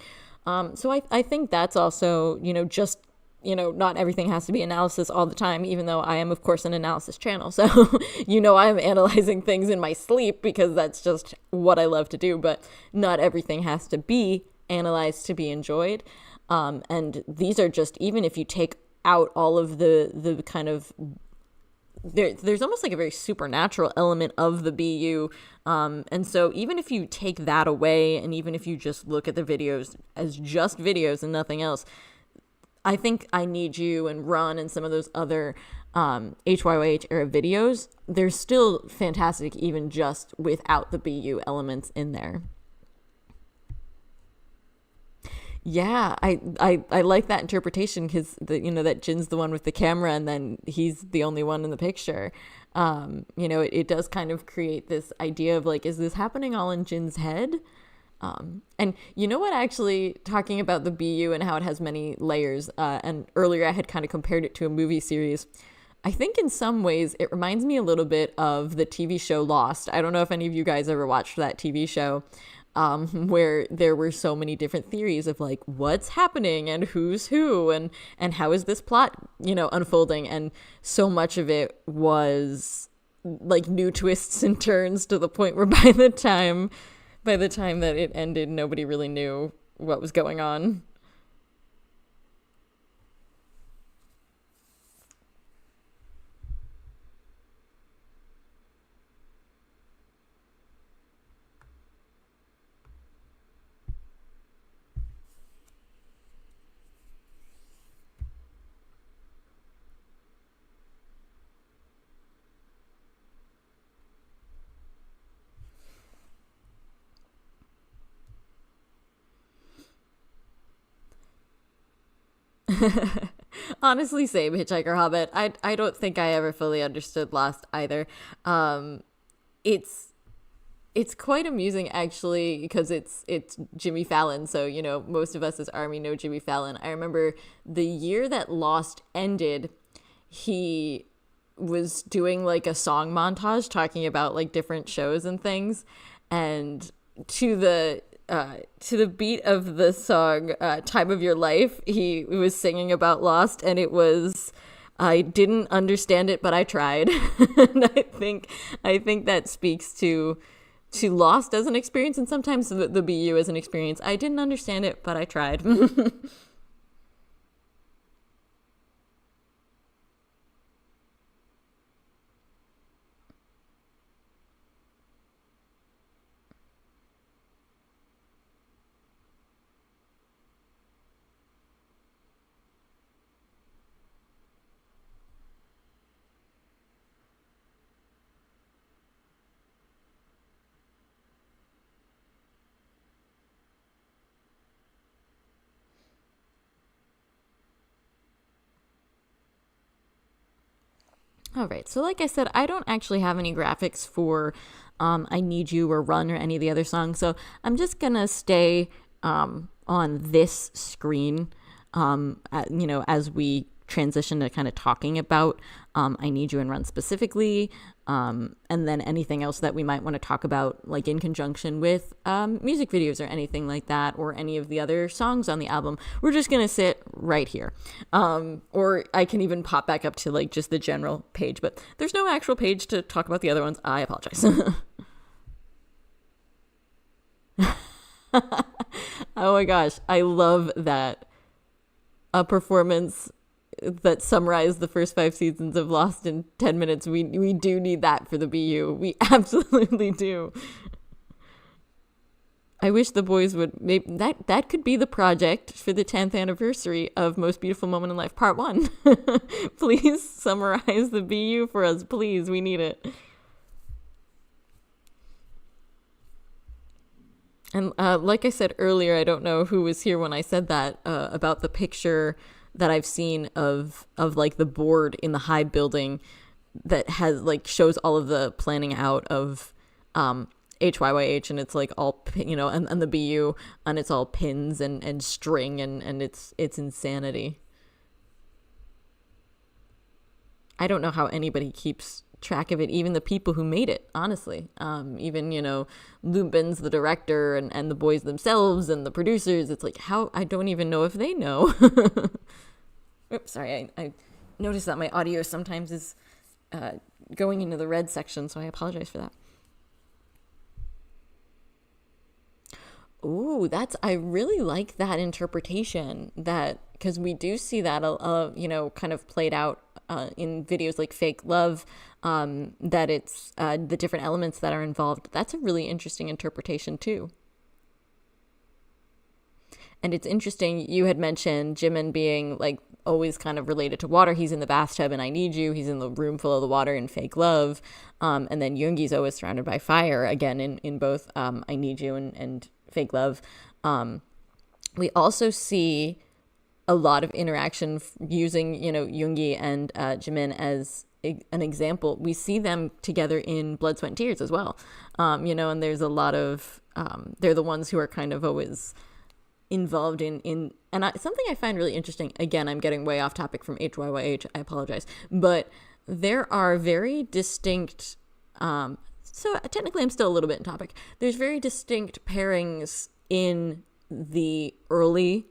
So I think that's also, you know, just, you know, not everything has to be analysis all the time, even though I am, of course, an analysis channel. So, you know, I'm analyzing things in my sleep because that's just what I love to do. But not everything has to be analyzed to be enjoyed. And these are just, even if you take out all of the kind of, there's almost like a very supernatural element of the BU. And so even if you take that away, and even if you just look at the videos as just videos and nothing else, I think I Need You and Run and some of those other HYYH era videos, they're still fantastic even just without the BU elements in there. Yeah, I like that interpretation, because you know that Jin's the one with the camera and then he's the only one in the picture. You know, it does kind of create this idea of like, is this happening all in Jin's head? And you know what, actually, talking about the BU and how it has many layers, and earlier I had kind of compared it to a movie series. I think in some ways it reminds me a little bit of the TV show Lost. I don't know if any of you guys ever watched that TV show, where there were so many different theories of like what's happening and who's who and how is this plot, you know, unfolding. And so much of it was like new twists and turns to the point where by the time that it ended, nobody really knew what was going on. Honestly, same, Hitchhiker Hobbit. I don't think I ever fully understood Lost either. It's it's quite amusing actually, because it's Jimmy Fallon. So, you know, most of us as Army know Jimmy Fallon. I remember the year that Lost ended, he was doing like a song montage talking about like different shows and things, and to the beat of the song Time of Your Life, he was singing about Lost, and it was, I didn't understand it, but I tried. And I think that speaks to Lost as an experience, and sometimes the BU as an experience. I didn't understand it, but I tried. All right. So like I said, I don't actually have any graphics for I Need You or Run or any of the other songs. So I'm just going to stay on this screen, as we transition to kind of talking about I Need You and Run specifically, and then anything else that we might want to talk about, like in conjunction with music videos or anything like that, or any of the other songs on the album. We're just going to sit right here. Or I can even pop back up to like just the general page, but there's no actual page to talk about the other ones. I apologize. Oh my gosh, I love that. A performance that summarized the first 5 seasons of Lost in 10 minutes. We do need that for the BU. We absolutely do. I wish the boys would, maybe that could be the project for the 10th anniversary of Most Beautiful Moment in Life Part 1. Please summarize the BU for us, please. We need it. And like I said earlier, I don't know who was here when I said that about the picture that I've seen of like the board in the Hive building that has like shows all of the planning out of HYYH, and it's like all, and the BU, and it's all pins and string, and it's insanity. I don't know how anybody keeps track of it, even the people who made it, honestly. Even, Lubin's the director, and the boys themselves and the producers. It's like, how, I don't even know if they know. Oops, sorry, I noticed that my audio sometimes is going into the red section, so I apologize for that. Ooh, I really like that interpretation, that, because we do see that, kind of played out in videos like Fake Love, that it's the different elements that are involved. That's a really interesting interpretation too. And it's interesting, you had mentioned Jimin being like always kind of related to water. He's in the bathtub in I Need You. He's in the room full of the water in Fake Love. And then Yoongi's always surrounded by fire, again, in both I Need You and Fake Love. We also see a lot of interaction using, Yoongi and Jimin as an example. We see them together in Blood, Sweat, and Tears as well. And there's a lot of, they're the ones who are kind of always involved in something I find really interesting. Again, I'm getting way off topic from HYYH. I apologize. But there are very distinct, so technically I'm still a little bit in topic. There's very distinct pairings in the early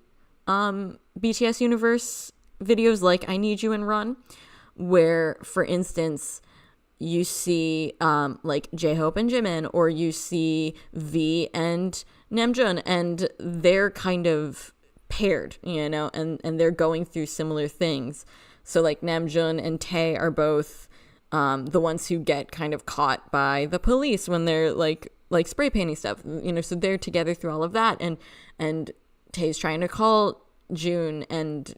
BTS Universe videos like I Need You and Run, where, for instance, you see like J-Hope and Jimin, or you see V and Namjoon, and they're kind of paired, and they're going through similar things. So like Namjoon and Tae are both the ones who get kind of caught by the police when they're like spray painting stuff, so they're together through all of that, and Tae's trying to call June, and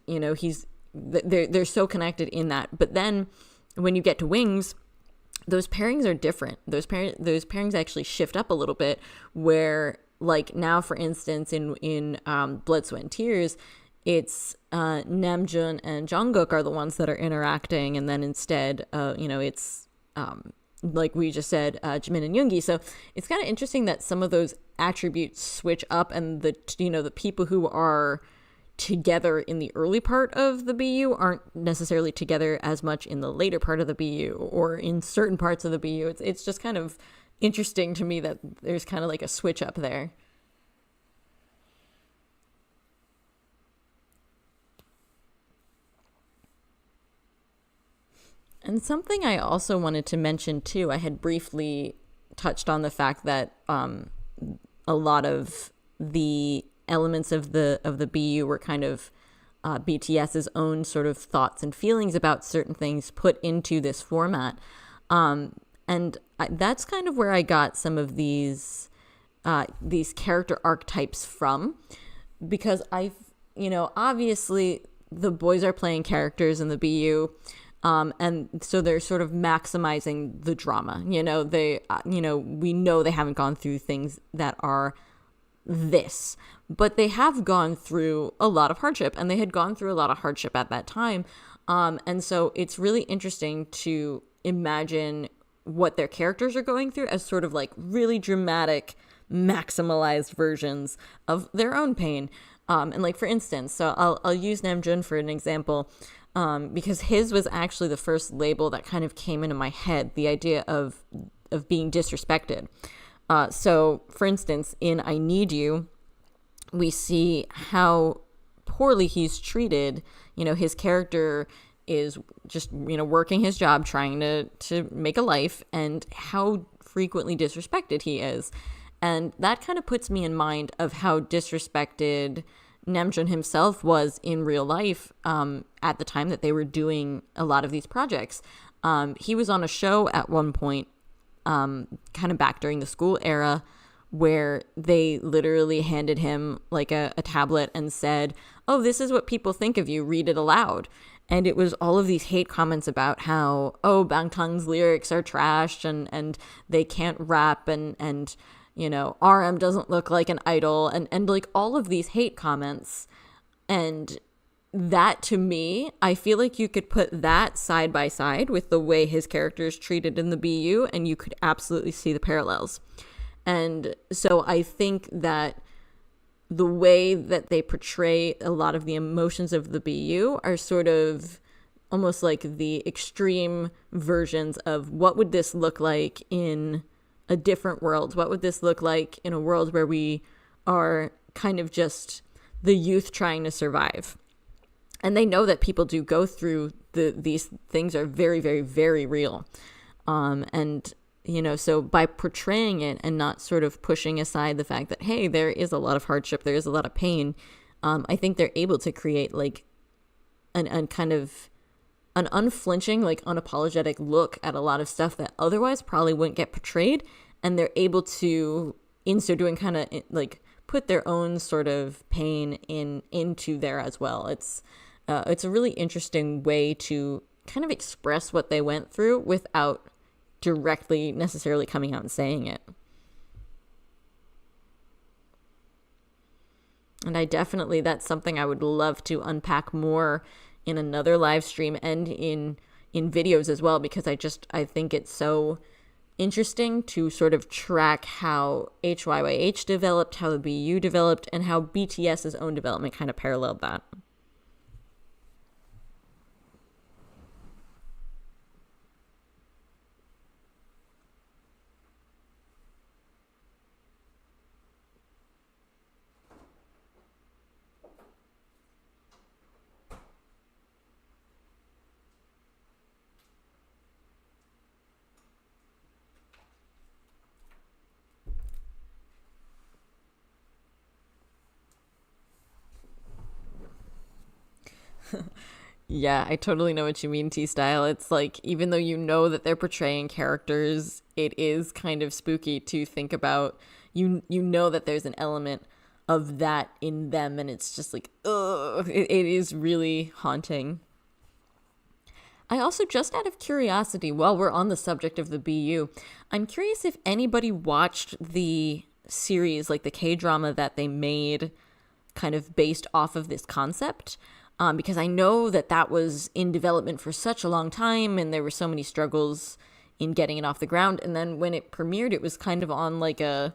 they're so connected in that. But then when you get to Wings, those pairings are different. Those pairings actually shift up a little bit, where like now, for instance, in Blood, Sweat, and Tears, it's Namjoon and Jungkook are the ones that are interacting, and then instead it's like we just said, Jimin and Yoongi. So it's kind of interesting that some of those attributes switch up, and the people who are together in the early part of the BU aren't necessarily together as much in the later part of the BU, or in certain parts of the BU. It's just kind of interesting to me that there's kind of like a switch up there. And something I also wanted to mention too, I had briefly touched on the fact that a lot of the elements of the BU were kind of BTS's own sort of thoughts and feelings about certain things put into this format. That's kind of where I got some of these character archetypes from, because obviously the boys are playing characters in the BU. And so they're sort of maximizing the drama. We know they haven't gone through things that are this. But they have gone through a lot of hardship, and they had gone through a lot of hardship at that time. And so it's really interesting to imagine what their characters are going through as sort of like really dramatic, maximalized versions of their own pain. And like, for instance, so I'll use Namjoon for an example, because his was actually the first label that kind of came into my head, the idea of being disrespected. So, for instance, in I Need You, we see how poorly he's treated. You know, his character is just, you know, working his job, trying to make a life, and how frequently disrespected he is. And that kind of puts me in mind of how disrespected Namjoon himself was in real life at the time that they were doing a lot of these projects. He was on a show at one point, kind of back during the school era, where they literally handed him like a tablet and said, "Oh, this is what people think of you, read it aloud." And it was all of these hate comments about how, oh, Bangtan's lyrics are trash and they can't rap and you know, RM doesn't look like an idol, and like all of these hate comments. And that, to me, I feel like you could put that side by side with the way his character is treated in the BU, and you could absolutely see the parallels. And so I think that the way that they portray a lot of the emotions of the BU are sort of almost like the extreme versions of what would this look like in a different world? What would this look like in a world where we are kind of just the youth trying to survive? And they know that people do go through these things are very, very, very real. And, you know, so by portraying it and not sort of pushing aside the fact that, hey, there is a lot of hardship, there is a lot of pain, I think they're able to create like an kind of an unflinching, like unapologetic look at a lot of stuff that otherwise probably wouldn't get portrayed. And they're able to, in so doing, kind of like put their own sort of pain into there as well. It's a really interesting way to kind of express what they went through without directly necessarily coming out and saying it. And that's something I would love to unpack more in another live stream and in videos as well, because I think it's so interesting to sort of track how HYYH developed, how the BU developed, and how BTS's own development kind of paralleled that. Yeah, I totally know what you mean, T-Style. It's like, even though you know that they're portraying characters, it is kind of spooky to think about. You know that there's an element of that in them, and it's just like, ugh, it is really haunting. I also, just out of curiosity, while we're on the subject of the BU, I'm curious if anybody watched the series, like the K-drama that they made kind of based off of this concept. Because I know that was in development for such a long time, and there were so many struggles in getting it off the ground. And then when it premiered, it was kind of on like a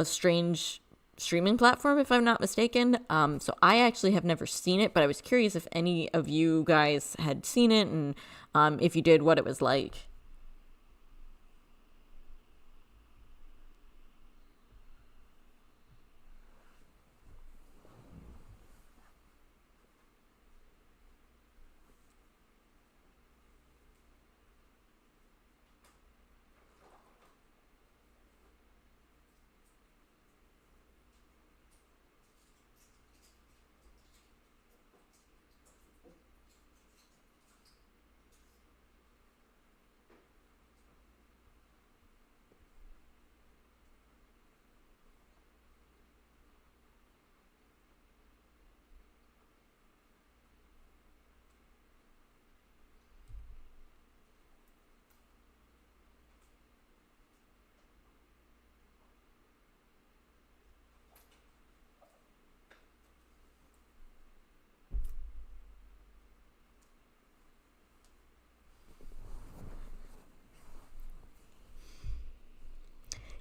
strange streaming platform, if I'm not mistaken. So I actually have never seen it, but I was curious if any of you guys had seen it, and if you did, what it was like.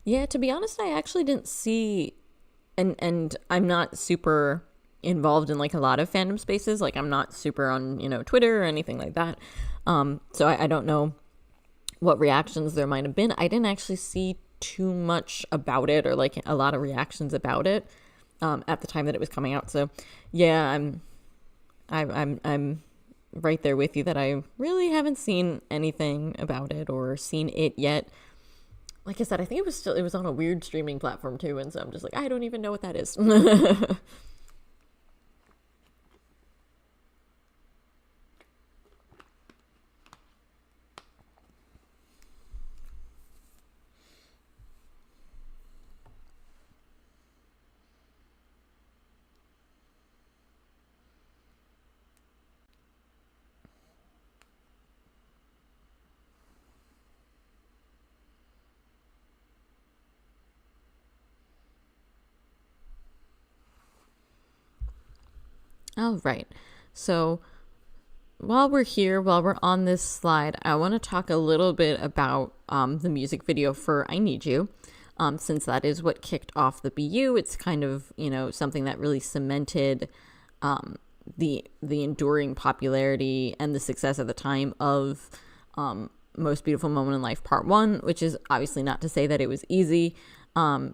Yeah, to be honest, I actually didn't see, and I'm not super involved in like a lot of fandom spaces. Like I'm not super on, Twitter or anything like that. So I don't know what reactions there might have been. I didn't actually see too much about it or like a lot of reactions about it at the time that it was coming out. So yeah, I'm right there with you that I really haven't seen anything about it or seen it yet. Like I said, I think it was on a weird streaming platform too, and so I'm just like, I don't even know what that is. All right. So while we're on this slide, I want to talk a little bit about the music video for I Need You. Since that is what kicked off the BU, it's kind of, something that really cemented the enduring popularity and the success at the time of Most Beautiful Moment in Life Part 1, which is obviously not to say that it was easy,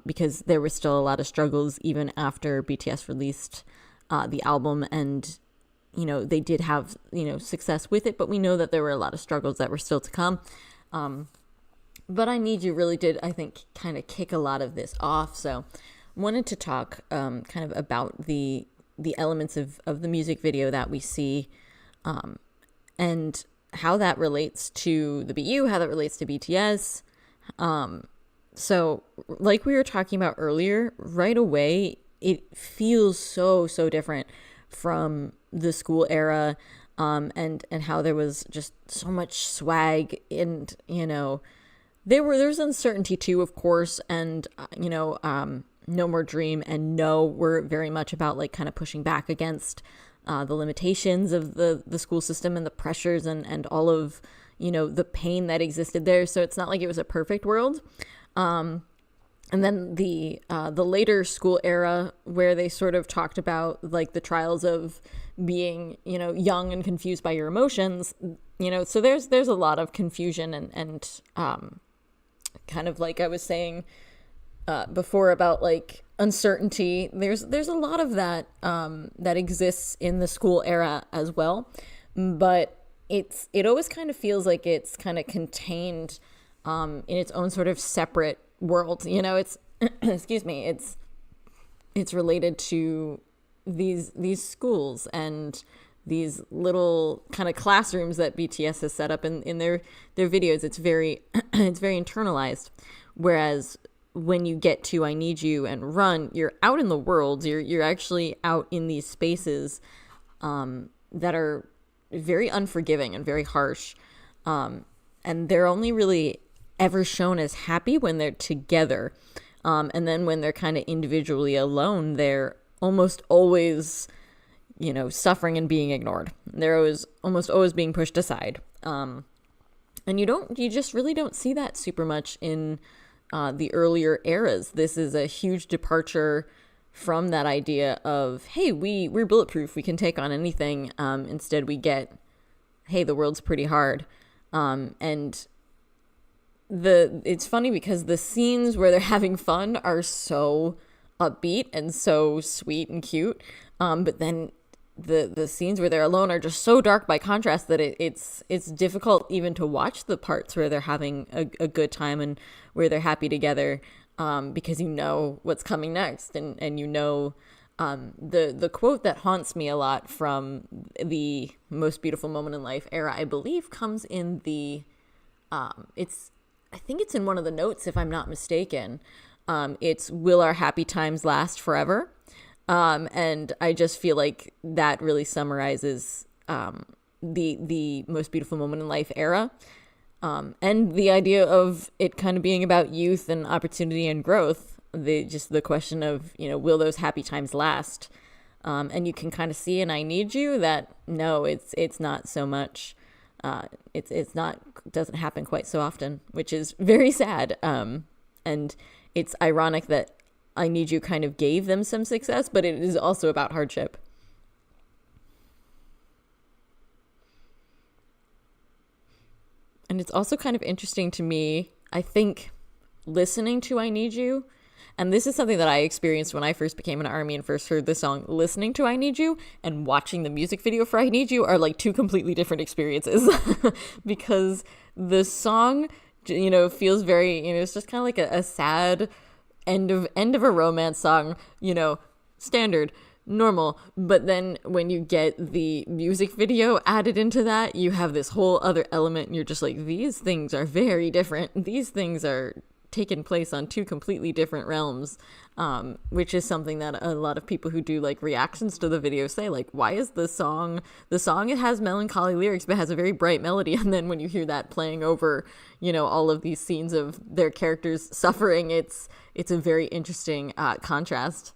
because there were still a lot of struggles even after BTS released the album, and they did have success with it, but we know that there were a lot of struggles that were still to come. But I Need You really did, I think, kind of kick a lot of this off. So wanted to talk kind of about the elements of the music video that we see, and how that relates to the BU, how that relates to BTS. So like we were talking about earlier, right away, it feels so different from the school era, and how there was just so much swag, and there's uncertainty too, of course, and No More Dream and No were very much about like kind of pushing back against the limitations of the school system and the pressures and all of the pain that existed there. So it's not like it was a perfect world. And then the later school era, where they sort of talked about like the trials of being, young and confused by your emotions, so there's a lot of confusion and kind of like I was saying before about like uncertainty. There's a lot of that that exists in the school era as well, but it always kind of feels like it's kind of contained in its own sort of separate world. It's excuse me, it's related to these schools and these little kind of classrooms that BTS has set up in their videos. It's very it's very internalized, whereas when you get to I Need You and Run, you're out in the world. You're actually out in these spaces that are very unforgiving and very harsh, and they're only really ever shown as happy when they're together, and then when they're kind of individually alone, they're almost always suffering and being ignored. They're almost always being pushed aside, and you just really don't see that super much in the earlier eras. This is a huge departure from that idea of, hey, we're bulletproof, we can take on anything. Instead we get, hey, the world's pretty hard. And it's funny because the scenes where they're having fun are so upbeat and so sweet and cute, but then the scenes where they're alone are just so dark by contrast that it's difficult even to watch the parts where they're having a good time and where they're happy together, because what's coming next, and the quote that haunts me a lot from the Most Beautiful Moment in Life era, I believe, comes in the I think it's in one of the notes, if I'm not mistaken. It's "Will our happy times last forever?" And I just feel like that really summarizes the Most Beautiful Moment in Life era, and the idea of it kind of being about youth and opportunity and growth. The question of will those happy times last? And you can kind of see in I Need You that no, it's not so much. It's not, doesn't happen quite so often, which is very sad. And it's ironic that I Need You kind of gave them some success, but it is also about hardship. And it's also kind of interesting to me, I think, listening to I Need You, and this is something that I experienced when I first became an ARMY and first heard the song. Listening to I Need You and watching the music video for I Need You are like two completely different experiences because the song, feels very, it's just kind of like a sad end of a romance song, standard, normal. But then when you get the music video added into that, you have this whole other element, and you're just like, these things are very different. These things are taken place on two completely different realms, which is something that a lot of people who do like reactions to the video say, like, why is the song it has melancholy lyrics but has a very bright melody, and then when you hear that playing over all of these scenes of their characters suffering, it's a very interesting contrast.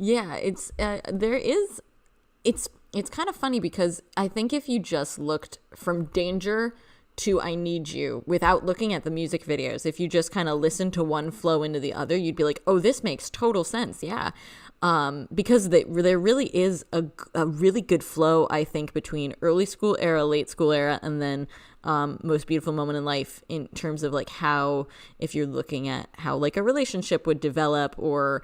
Yeah, it's kind of funny because I think if you just looked from Danger to I Need You without looking at the music videos, if you just kind of listened to one flow into the other, you'd be like, oh, this makes total sense. Yeah. Because there really is a really good flow, I think, between early school era, late school era, and then Most Beautiful Moment in Life, in terms of like how, if you're looking at how like a relationship would develop, or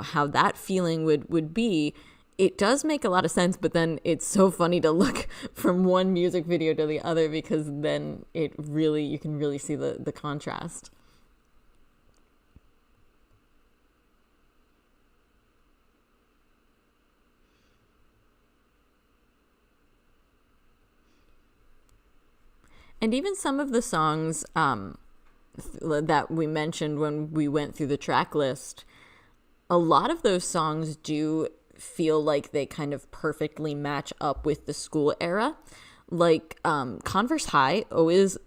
how that feeling would be, it does make a lot of sense. But then it's so funny to look from one music video to the other, because then you can really see the contrast. And even some of the songs that we mentioned when we went through the track list, a lot of those songs do feel like they kind of perfectly match up with the school era. Like Converse High always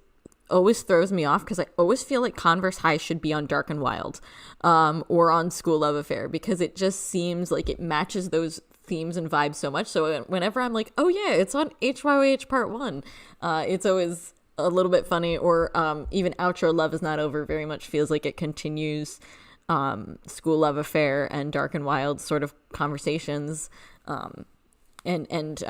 throws me off, because I always feel like Converse High should be on Dark and Wild, or on School Love Affair, because it just seems like it matches those themes and vibes so much. So whenever I'm like, oh yeah, it's on HYYH Part 1, it's always a little bit funny. Or even Outro Love Is Not Over very much feels like it continues School Love Affair and Dark and Wild sort of conversations. And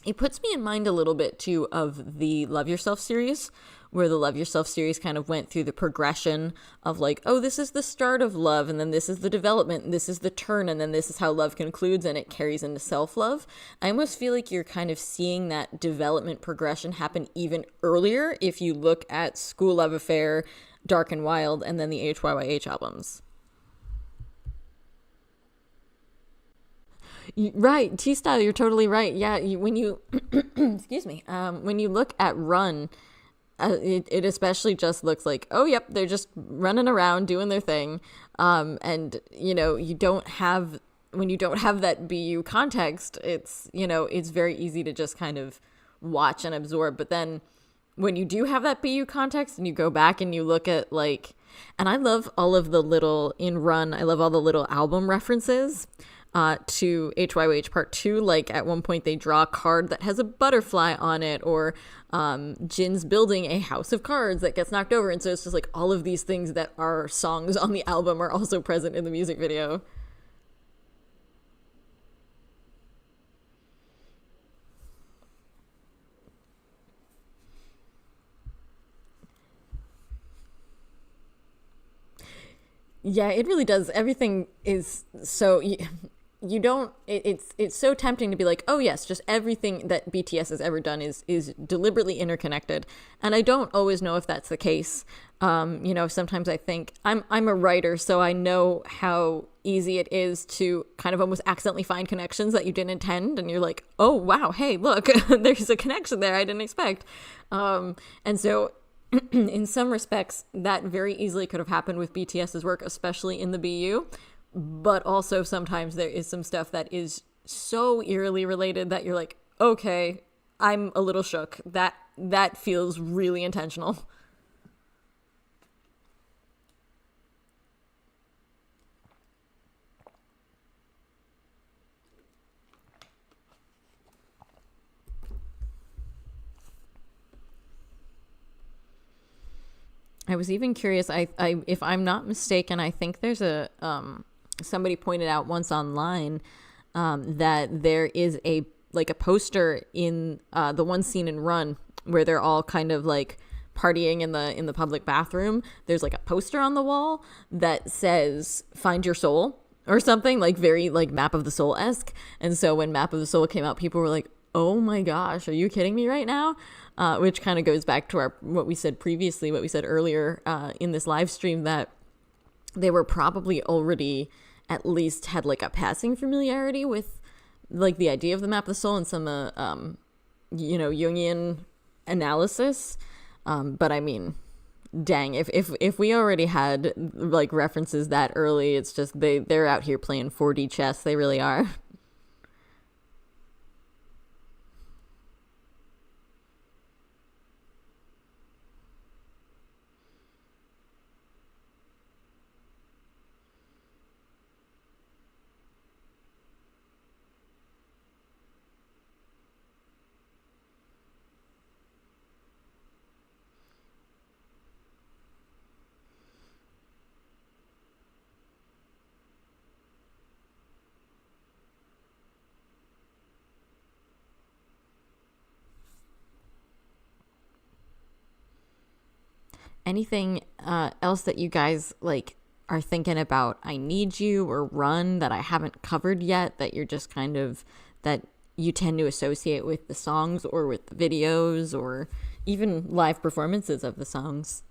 it puts me in mind a little bit too of the Love Yourself series, where the Love Yourself series kind of went through the progression of like, oh, this is the start of love, and then this is the development, and this is the turn, and then this is how love concludes, and it carries into self-love. I almost feel like you're kind of seeing that development progression happen even earlier if you look at School Love Affair, Dark and Wild, and then the HYYH albums. Right, T-Style, you're totally right. Yeah, when you excuse me, when you look at Run, it especially just looks like, oh, yep, they're just running around doing their thing. And you don't have when you don't have that BU context, it's very easy to just kind of watch and absorb. But then when you do have that BU context and you go back and you look at like, and I love all of the little in Run, I love all the little album references to HYYH Part 2. Like at one point they draw a card that has a butterfly on it, or Jin's building a house of cards that gets knocked over. And so it's just like all of these things that are songs on the album are also present in the music video. Yeah, it really does. Everything is so you don't it's so tempting to be like, oh yes, just everything that BTS has ever done is deliberately interconnected, and I don't always know if that's the case. Sometimes I think I'm a writer, so I know how easy it is to kind of almost accidentally find connections that you didn't intend, and you're like, oh wow, hey, look, there's a connection there I didn't expect. And so in some respects, that very easily could have happened with BTS's work, especially in the BU. But also sometimes there is some stuff that is so eerily related that you're like, okay, I'm a little shook. That feels really intentional. I was even curious. I if I'm not mistaken, I think there's a somebody pointed out once online that there is a like a poster in the one scene in Run where they're all kind of like partying in the public bathroom. There's like a poster on the wall that says "Find Your Soul" or something, like very like Map of the Soul-esque. And so when Map of the Soul came out, people were like, "Oh my gosh, are you kidding me right now?" Which kind of goes back to what we said previously, what we said earlier in this live stream, that they were probably already at least had like a passing familiarity with like the idea of the Map of the Soul and some Jungian analysis. But I mean, dang, if we already had like references that early, it's just they're out here playing 4D chess. They really are. Anything else that you guys like are thinking about I Need You or Run that I haven't covered yet, that you're just kind of that you tend to associate with the songs or with the videos or even live performances of the songs?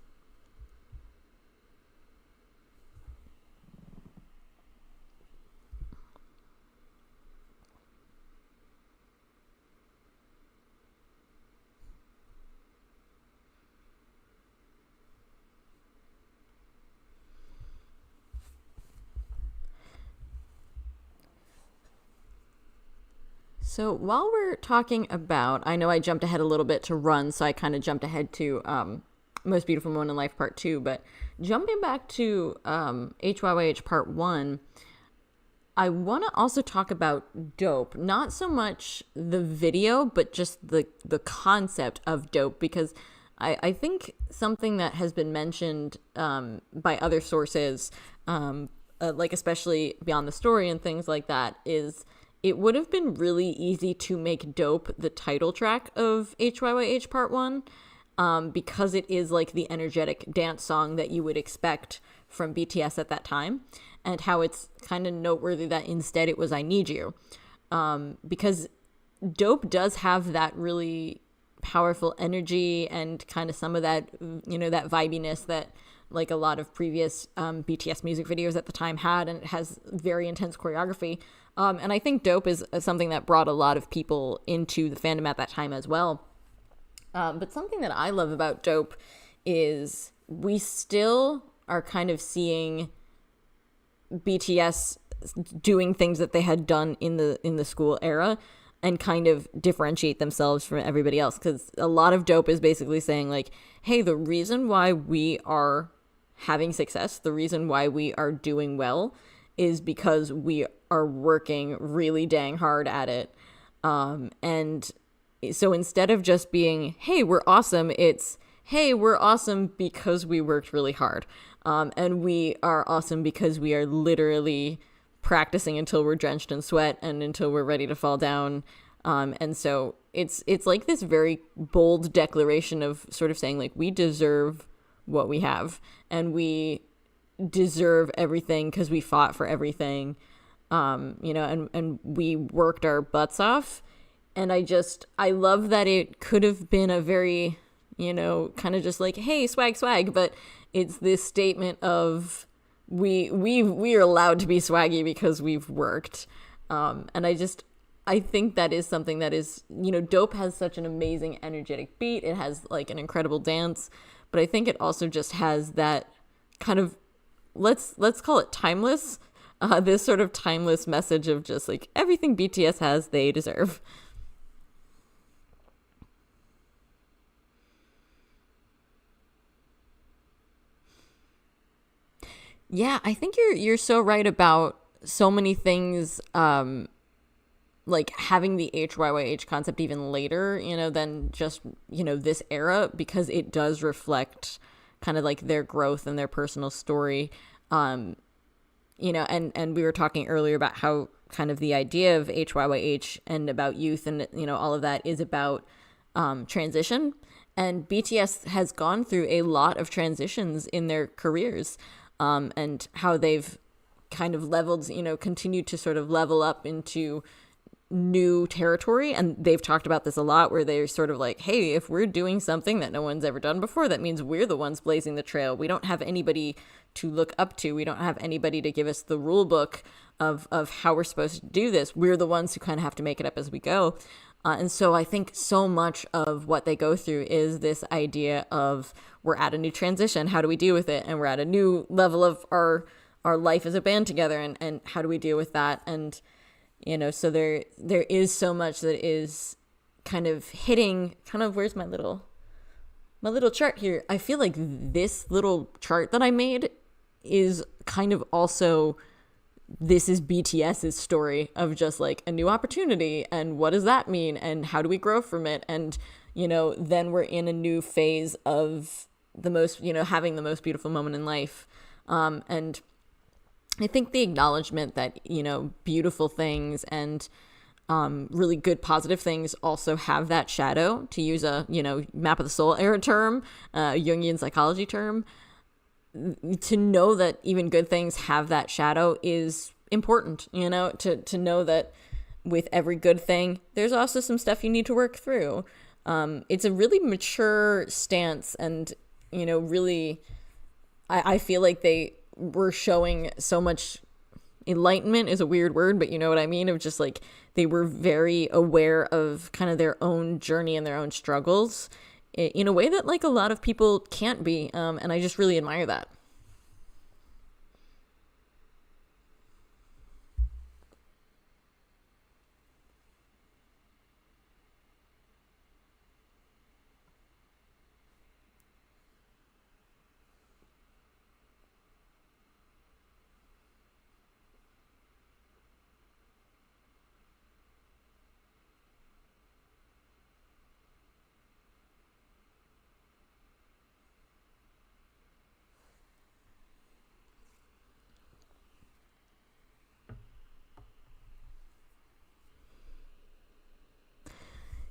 So while we're talking about, I know I jumped ahead a little bit to Run, so I kind of jumped ahead to Most Beautiful Moment in Life Part 2, but jumping back to HYYH Part 1, I want to also talk about Dope. Not so much the video, but just the concept of Dope, because I think something that has been mentioned by other sources, like especially Beyond the Story and things like that, is it would have been really easy to make Dope the title track of HYYH Part 1, because it is like the energetic dance song that you would expect from BTS at that time, and how it's kind of noteworthy that instead it was I Need You, because Dope does have that really powerful energy and kind of some of that, that vibiness that like a lot of previous BTS music videos at the time had, and it has very intense choreography. And I think Dope is something that brought a lot of people into the fandom at that time as well. But something that I love about Dope is we still are kind of seeing BTS doing things that they had done in the school era and kind of differentiate themselves from everybody else. Because a lot of Dope is basically saying like, hey, the reason why we are having success, the reason why we are doing well is because we are working really dang hard at it. And so instead of just being, hey, we're awesome, it's, hey, we're awesome because we worked really hard. And we are awesome because we are literally practicing until we're drenched in sweat and until we're ready to fall down. And so it's like this very bold declaration of sort of saying like, we deserve what we have and we deserve everything because we fought for everything, and we worked our butts off. And I love that it could have been a very, kind of just like, hey, swag, but it's this statement of we are allowed to be swaggy because we've worked. And I think that is something that is, Dope has such an amazing energetic beat. It has like an incredible dance, but I think it also just has that kind of, let's call it timeless, this sort of timeless message of just like everything BTS has, they deserve. Yeah, I think you're so right about so many things, like having the HYYH concept even later, than just, this era, because it does reflect kind of like their growth and their personal story. You know, and we were talking earlier about how kind of the idea of HYYH and about youth and, you know, all of that is about transition. And BTS has gone through a lot of transitions in their careers, and how they've kind of leveled, you know, continued to sort of level up into new territory. And they've talked about this a lot, where they're sort of like, hey, if we're doing something that no one's ever done before, that means we're the ones blazing the trail. We don't have anybody to look up to. We don't have anybody to give us the rule book of how we're supposed to do this. We're the ones who kind of have to make it up as we go. And so I think so much of what they go through is this idea of, we're at a new transition. How do we deal with it? And we're at a new level of our life as a band together. And how do we deal with that? And, you know, so there is so much that is kind of hitting kind of, where's my little chart here? I feel like this little chart that I made is kind of also, this is BTS's story of just like a new opportunity, and what does that mean, and how do we grow from it? And, you know, then we're in a new phase of the most, you know, having the most beautiful moment in life. And I think the acknowledgement that, you know, beautiful things and really good positive things also have that shadow, to use a, you know, map of the soul era term, Jungian psychology term. To know that even good things have that shadow is important, you know, to know that with every good thing, there's also some stuff you need to work through. It's a really mature stance, and, you know, really, I feel like they were showing so much enlightenment is a weird word, but you know what I mean, of just like, they were very aware of kind of their own journey and their own struggles in a way that like a lot of people can't be. And I just really admire that.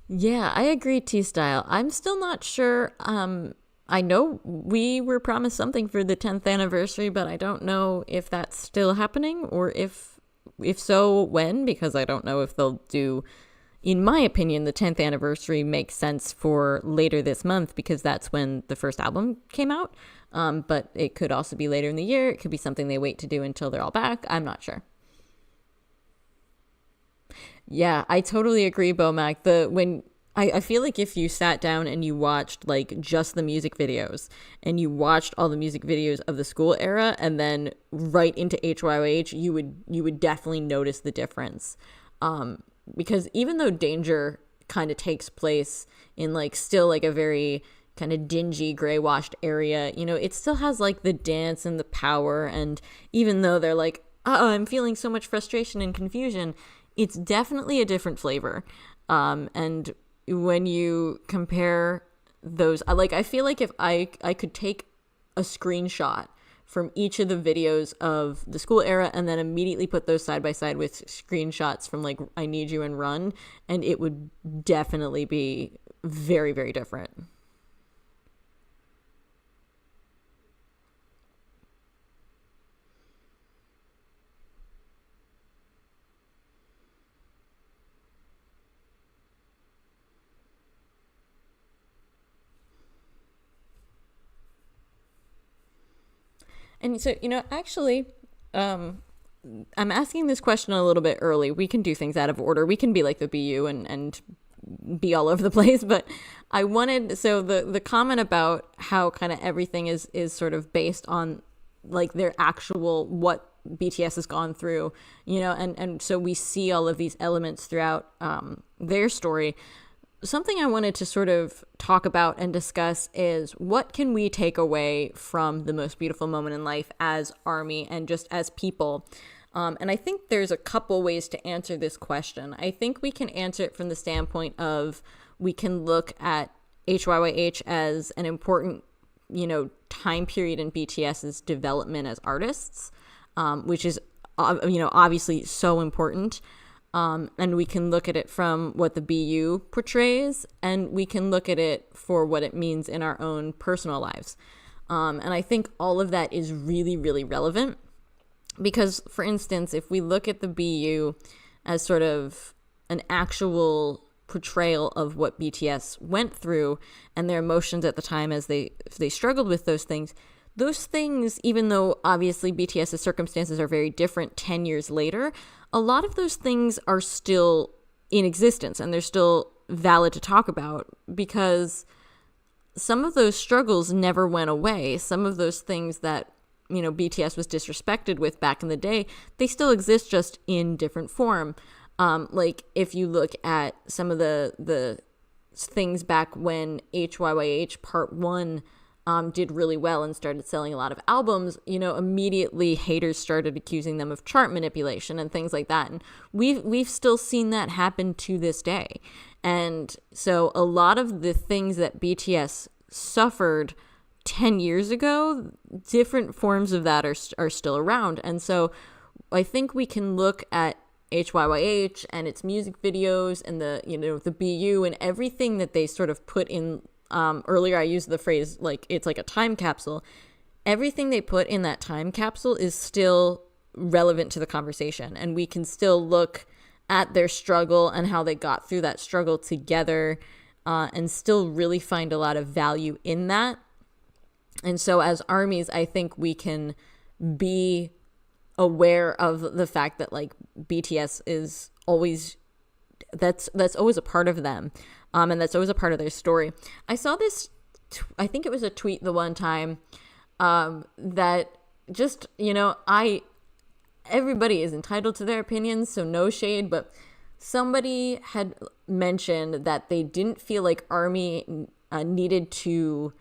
Yeah, I agree, T-Style. I'm still not sure. I know we were promised something for the 10th anniversary, but I don't know if that's still happening, or if so, when, because I don't know if they'll do, in my opinion, the 10th anniversary makes sense for later this month, because that's when the first album came out. But it could also be later in the year. It could be something they wait to do until they're all back. I'm not sure. Yeah, I totally agree, Bomac. I feel like if you sat down and you watched like just the music videos, and you watched all the music videos of the school era and then right into HYYH, you would definitely notice the difference. Because even though Danger kind of takes place in like still like a very kind of dingy gray washed area, you know, it still has like the dance and the power. And even though they're like, I'm feeling so much frustration and confusion, it's definitely a different flavor. And when you compare those, I feel like if I could take a screenshot from each of the videos of the school era and then immediately put those side by side with screenshots from like I Need You and Run, and it would definitely be very, very different. And so, you know, actually, I'm asking this question a little bit early. We can do things out of order. We can be like the BU and be all over the place. But I wanted, so the comment about how kind of everything is sort of based on like their actual, what BTS has gone through, you know, and so we see all of these elements throughout their story. Something I wanted to sort of talk about and discuss is, what can we take away from the most beautiful moment in life as ARMY and just as people? And I think there's a couple ways to answer this question. I think we can answer it from the standpoint of, we can look at HYYH as an important time period in BTS's development as artists, which is, obviously so important. And we can look at it from what the BU portrays, and we can look at it for what it means in our own personal lives. And I think all of that is really, really relevant because, for instance, if we look at the BU as sort of an actual portrayal of what BTS went through and their emotions at the time as they struggled with those things, even though obviously BTS's circumstances are very different 10 years later, a lot of those things are still in existence and they're still valid to talk about because some of those struggles never went away. Some of those things that, BTS was disrespected with back in the day, they still exist just in different form. Like if you look at some of the things back when HYYH Part 1 did really well and started selling a lot of albums, immediately haters started accusing them of chart manipulation and things like that. And we've still seen that happen to this day. And so a lot of the things that BTS suffered 10 years ago, different forms of that are still around. And so I think we can look at HYYH and its music videos and the BU and everything that they sort of put in. Earlier I used the phrase like it's like a time capsule. Everything they put in that time capsule is still relevant to the conversation, and we can still look at their struggle and how they got through that struggle together, and still really find a lot of value in that. And so as armies, I think we can be aware of the fact that like BTS is always that's always a part of them. And that's always a part of their story. I saw this, I think it was a tweet the one time, that just, everybody is entitled to their opinions, so no shade, but somebody had mentioned that they didn't feel like ARMY needed to,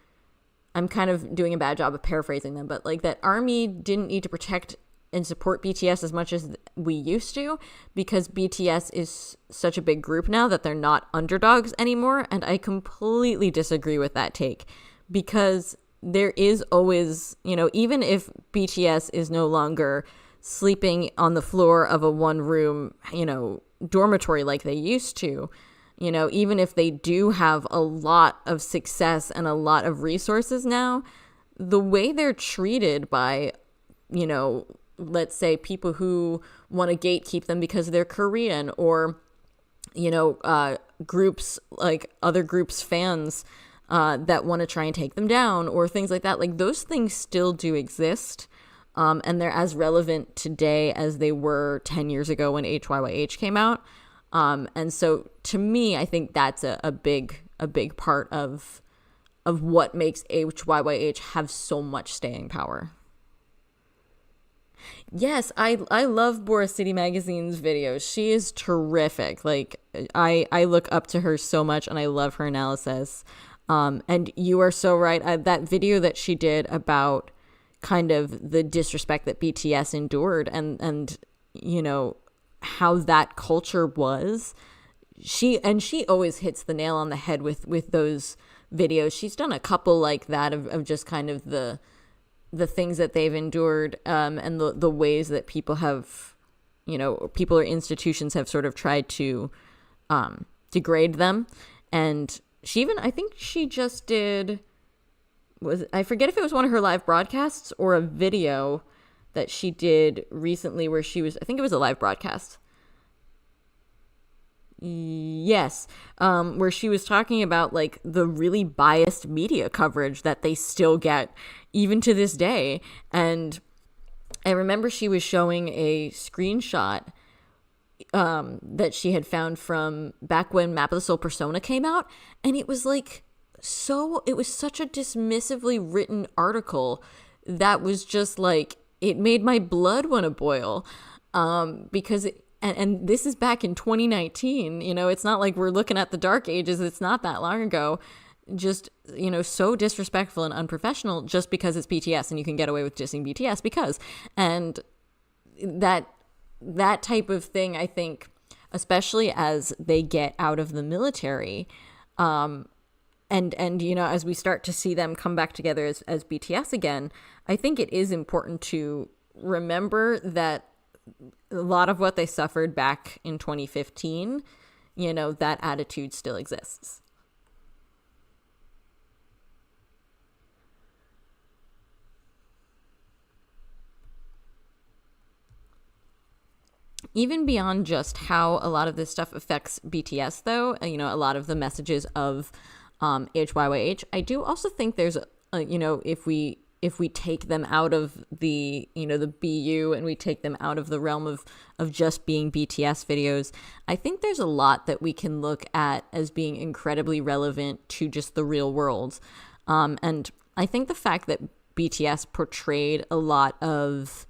I'm kind of doing a bad job of paraphrasing them, but like that ARMY didn't need to protect and support BTS as much as we used to because BTS is such a big group now that they're not underdogs anymore. And I completely disagree with that take because there is always, even if BTS is no longer sleeping on the floor of a one-room, dormitory like they used to, even if they do have a lot of success and a lot of resources now, the way they're treated by, let's say people who want to gatekeep them because they're Korean or, groups like other groups' fans that want to try and take them down or things like that. Like those things still do exist. And they're as relevant today as they were 10 years ago when HYYH came out. And so to me, I think that's a big part of what makes HYYH have so much staying power. Yes, I love Bora City Magazine's videos. She is terrific. Like I look up to her so much and I love her analysis. And you are so right. That video that she did about kind of the disrespect that BTS endured and how that culture was. She always hits the nail on the head with those videos. She's done a couple like that of just kind of the things that they've endured, and the ways that people have, people or institutions have sort of tried to degrade them. And I think she just did, I forget if it was one of her live broadcasts or a video that she did recently where I think it was a live broadcast. Yes, where she was talking about like the really biased media coverage that they still get even to this day. And I remember she was showing a screenshot that she had found from back when Map of the Soul Persona came out, and it was like it was such a dismissively written article that was just like, it made my blood want to boil, because and this is back in 2019, it's not like we're looking at the dark ages. It's not that long ago. Just, so disrespectful and unprofessional just because it's BTS and you can get away with dissing BTS because. And that type of thing, I think, especially as they get out of the military, and you know, as we start to see them come back together as BTS again, I think it is important to remember that a lot of what they suffered back in 2015, you know, that attitude still exists. Even beyond just how a lot of this stuff affects BTS, though, you know, a lot of the messages of HYYH, I do also think there's, you know, if we take them out of the, you know, the BU, and we take them out of the realm of just being BTS videos, I think there's a lot that we can look at as being incredibly relevant to just the real world. And I think the fact that BTS portrayed a lot of,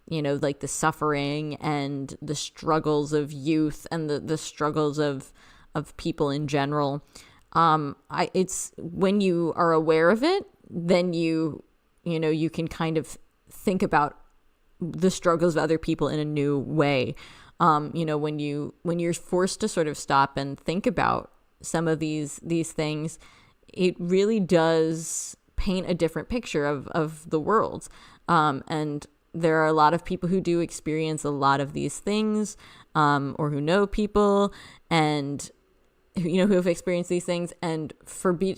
you know, like the suffering and the struggles of youth and the struggles of people in general. It's when you are aware of it, then you know, you can kind of think about the struggles of other people in a new way. You know, when you're forced to sort of stop and think about some of these things, it really does paint a different picture of the world. And there are a lot of people who do experience a lot of these things, or who know people, and you know, who have experienced these things. And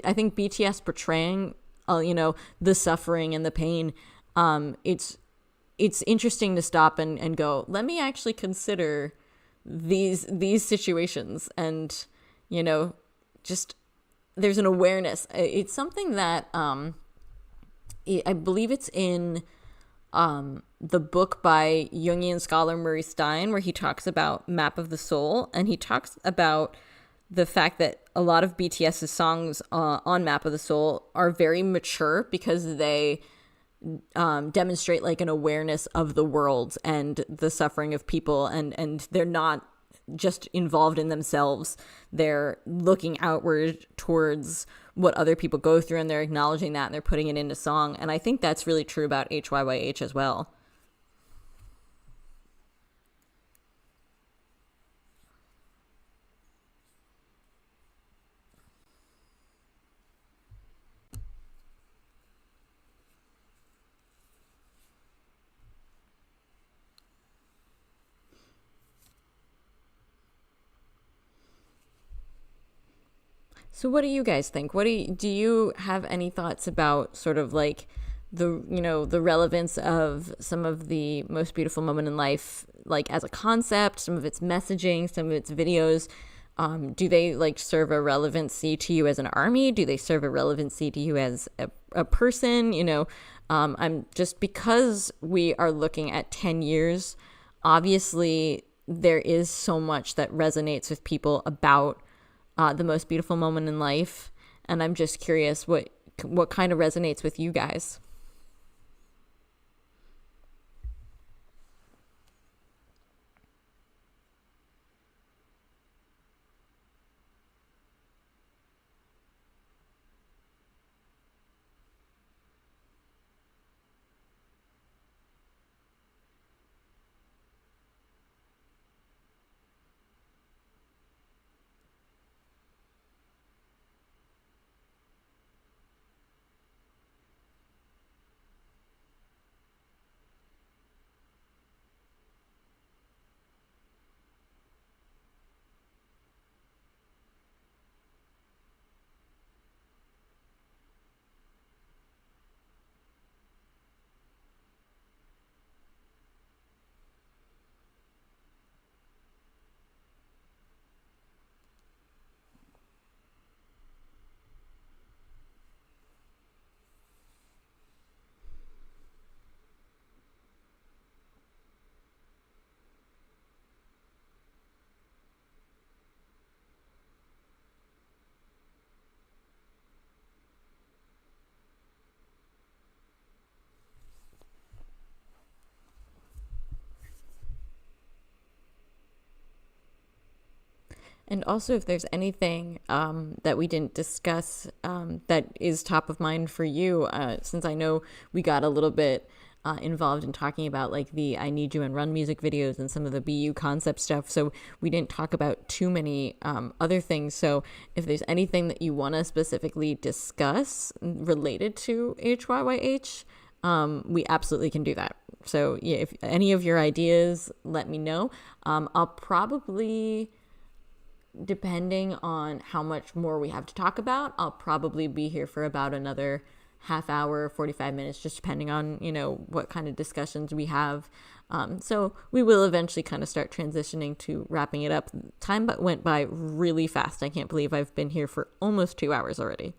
I think BTS portraying, you know, the suffering and the pain, it's interesting to stop and go, let me actually consider these situations, and you know, just there's an awareness. It's something that I believe it's in the book by Jungian scholar Murray Stein, where he talks about Map of the Soul, and he talks about the fact that a lot of BTS's songs on Map of the Soul are very mature because they demonstrate like an awareness of the world and the suffering of people, and they're not just involved in themselves. They're looking outward towards what other people go through, and they're acknowledging that, and they're putting it into song. And I think that's really true about HYYH as well. So what do you guys think? Do you have any thoughts about sort of like the, you know, the relevance of some of the most beautiful moment in life, like as a concept, some of its messaging, some of its videos? Do they like serve a relevancy to you as an army? Do they serve a relevancy to you as a person? You know, I'm just, because we are looking at 10 years, obviously there is so much that resonates with people about the most beautiful moment in life, and I'm just curious what kind of resonates with you guys. And also, if there's anything that we didn't discuss that is top of mind for you, since I know we got a little bit involved in talking about like the I Need You and Run music videos and some of the BU concept stuff. So we didn't talk about too many other things. So if there's anything that you want to specifically discuss related to HYYH, we absolutely can do that. So yeah, if any of your ideas, let me know. I'll probably, depending on how much more we have to talk about, I'll probably be here for about another half hour, 45 minutes, just depending on, what kind of discussions we have. So we will eventually kind of start transitioning to wrapping it up. Time went by really fast. I can't believe I've been here for almost 2 hours already.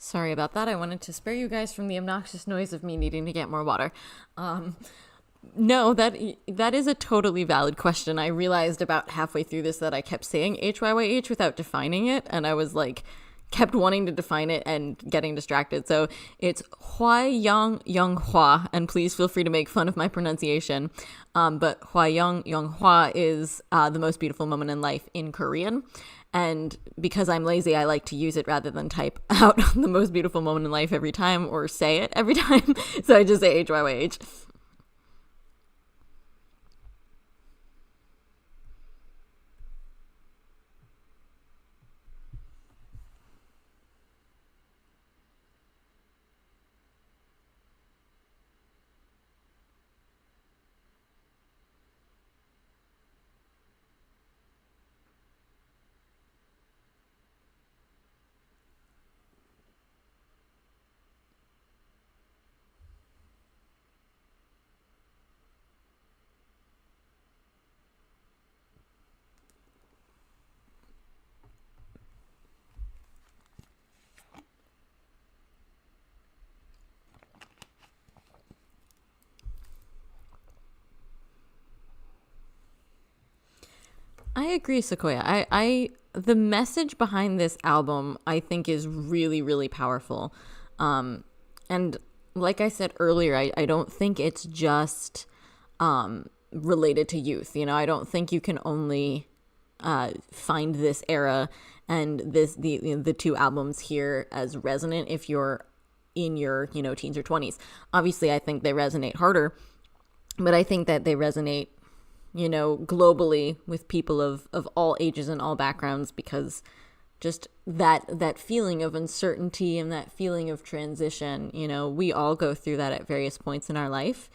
Sorry about that. I wanted to spare you guys from the obnoxious noise of me needing to get more water. No, that is a totally valid question. I realized about halfway through this that I kept saying HYYH without defining it, and I was like, kept wanting to define it and getting distracted. So it's HYYH, and please feel free to make fun of my pronunciation. But HYYH is the most beautiful moment in life in Korean. And because I'm lazy, I like to use it rather than type out the most beautiful moment in life every time or say it every time. So I just say HYYH. I agree, Sequoia. The message behind this album, I think, is really, really powerful. And like I said earlier, I don't think it's just related to youth. You know, I don't think you can only find this era and the two albums here as resonant if you're in your, you know, teens or 20s. Obviously, I think they resonate harder, but I think that they resonate, you know, globally with people of all ages and all backgrounds, because just that feeling of uncertainty and that feeling of transition, you know, we all go through that at various points in our life.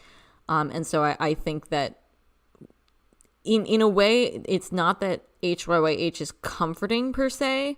And so I think that in a way, it's not that HYYH is comforting per se,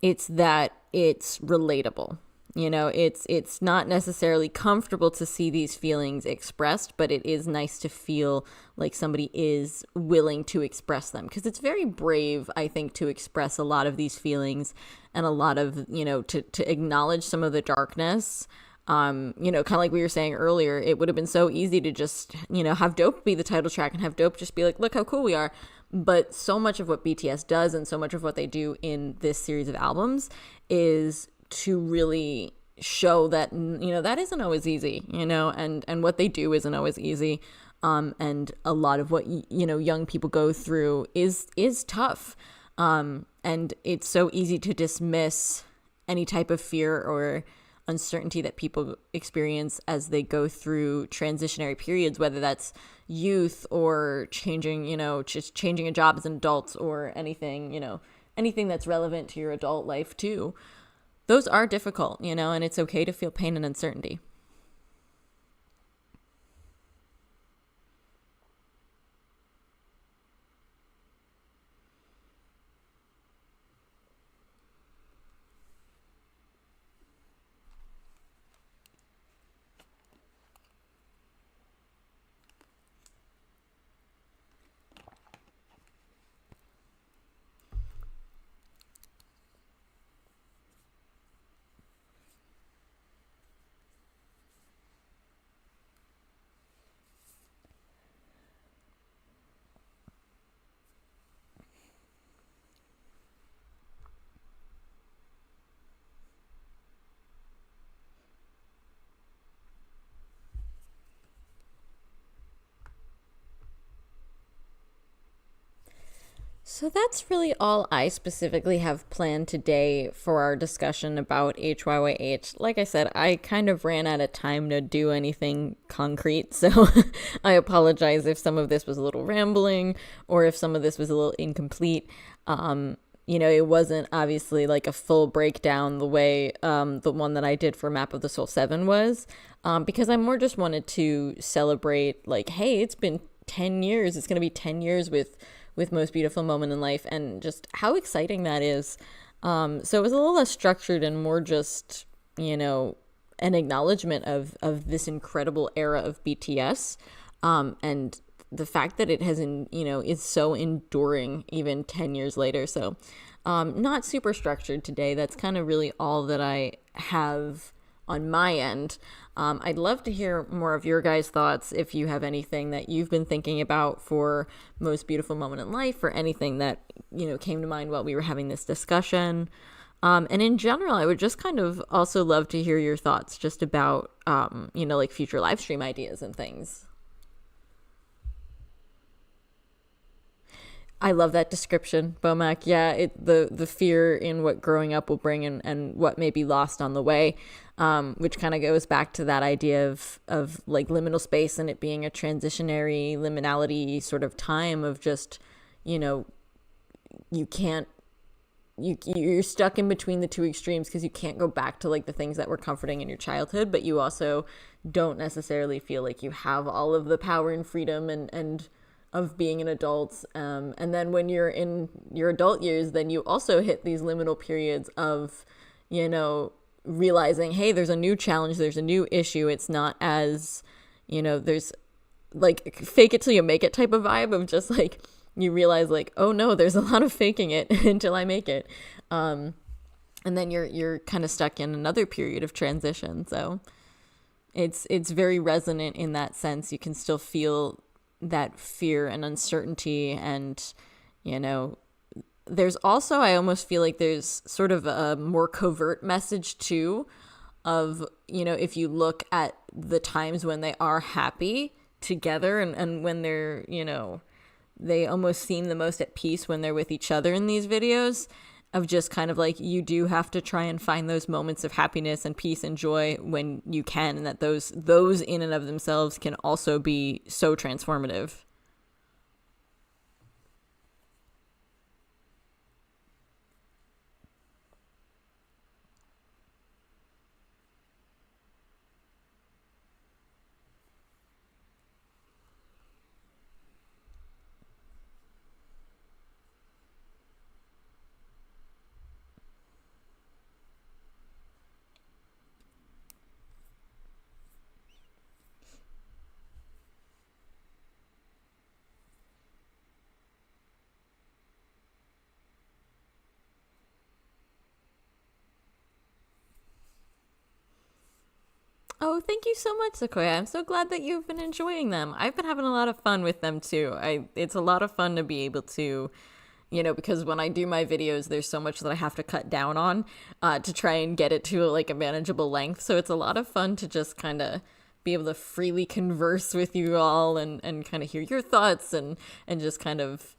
it's that it's relatable. You know, it's not necessarily comfortable to see these feelings expressed, but it is nice to feel like somebody is willing to express them, because it's very brave, I think, to express a lot of these feelings and a lot of, you know, to acknowledge some of the darkness. You know, kind of like we were saying earlier, it would have been so easy to just, you know, have Dope be the title track and have Dope just be like, look how cool we are. But so much of what BTS does and so much of what they do in this series of albums is to really show that, you know, that isn't always easy, you know, and what they do isn't always easy. And a lot of what, you know, young people go through is tough. And it's so easy to dismiss any type of fear or uncertainty that people experience as they go through transitionary periods, whether that's youth or changing, you know, just changing a job as an adult or anything, you know, anything that's relevant to your adult life too. Those are difficult, you know, and it's okay to feel pain and uncertainty. So that's really all I specifically have planned today for our discussion about HYYH. Like I said, I kind of ran out of time to do anything concrete, so I apologize if some of this was a little rambling or if some of this was a little incomplete. You know, it wasn't obviously like a full breakdown the way the one that I did for Map of the Soul 7 was, because I more just wanted to celebrate, like, hey, it's been 10 years. It's going to be 10 years with Most Beautiful Moment in Life, and just how exciting that is. So it was a little less structured and more just, you know, an acknowledgement of this incredible era of BTS, and the fact that it has, you know, is so enduring even 10 years later. So not super structured today. That's kind of really all that I have on my end. I'd love to hear more of your guys' thoughts if you have anything that you've been thinking about for Most Beautiful Moment in Life, or anything that, you know, came to mind while we were having this discussion. And in general, I would just kind of also love to hear your thoughts just about, you know, like future live stream ideas and things. I love that description, Bomac. Yeah, the fear in what growing up will bring, and what may be lost on the way, which kind of goes back to that idea of like liminal space and it being a transitionary liminality sort of time of just, you know, you can't, you're stuck in between the two extremes, because you can't go back to like the things that were comforting in your childhood, but you also don't necessarily feel like you have all of the power and freedom and of being an adult. And then when you're in your adult years, then you also hit these liminal periods of, you know, realizing, hey, there's a new challenge, there's a new issue. It's not as, you know, there's like fake it till you make it type of vibe of just like, you realize like, oh no, there's a lot of faking it until I make it. And then you're kind of stuck in another period of transition. So it's very resonant in that sense. You can still feel that fear and uncertainty and, You know, there's also, I almost feel like there's sort of a more covert message too of, if you look at the times when they are happy together, and when they're, they almost seem the most at peace when they're with each other in these videos, of just kind of like, you do have to try and find those moments of happiness and peace and joy when you can, and that those in and of themselves can also be so transformative. Oh, thank you so much, Sequoia. I'm so glad that you've been enjoying them. I've been having a lot of fun with them too. It's a lot of fun to be able to, because when I do my videos, there's so much that I have to cut down on to try and get it to like a manageable length. So it's a lot of fun to just kind of be able to freely converse with you all, and kind of hear your thoughts, and just kind of,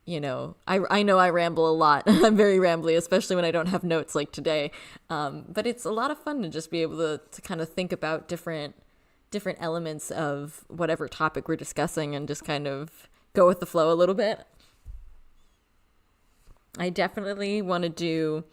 I know I ramble a lot. I'm very rambly, especially when I don't have notes like today. But it's a lot of fun to just be able to kind of think about different elements of whatever topic we're discussing, and just kind of go with the flow a little bit. I definitely want to do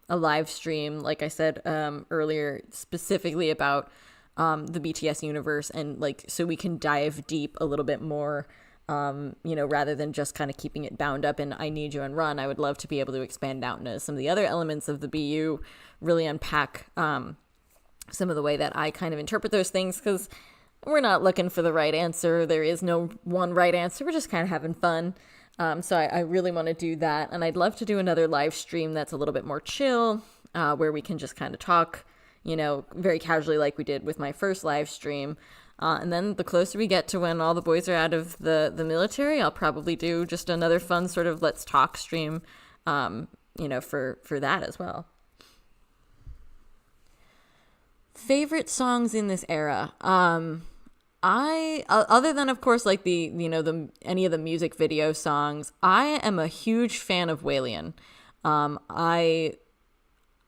a live stream, like I said earlier, specifically about the BTS universe, and like, so we can dive deep a little bit more, rather than just kind of keeping it bound up in I Need You and Run. I would love to be able to expand out into some of the other elements of the BU, really unpack some of the way that I kind of interpret those things, because we're not looking for the right answer. There is no one right answer. We're just kind of having fun. So I really want to do that. And I'd love to do another live stream that's a little bit more chill, where we can just kind of talk, very casually, like we did with my first live stream. And then the closer we get to when all the boys are out of the military, I'll probably do just another fun sort of let's talk stream, for that as well. Favorite songs in this era. I other than of course like the any of the music video songs, I am a huge fan of Walian.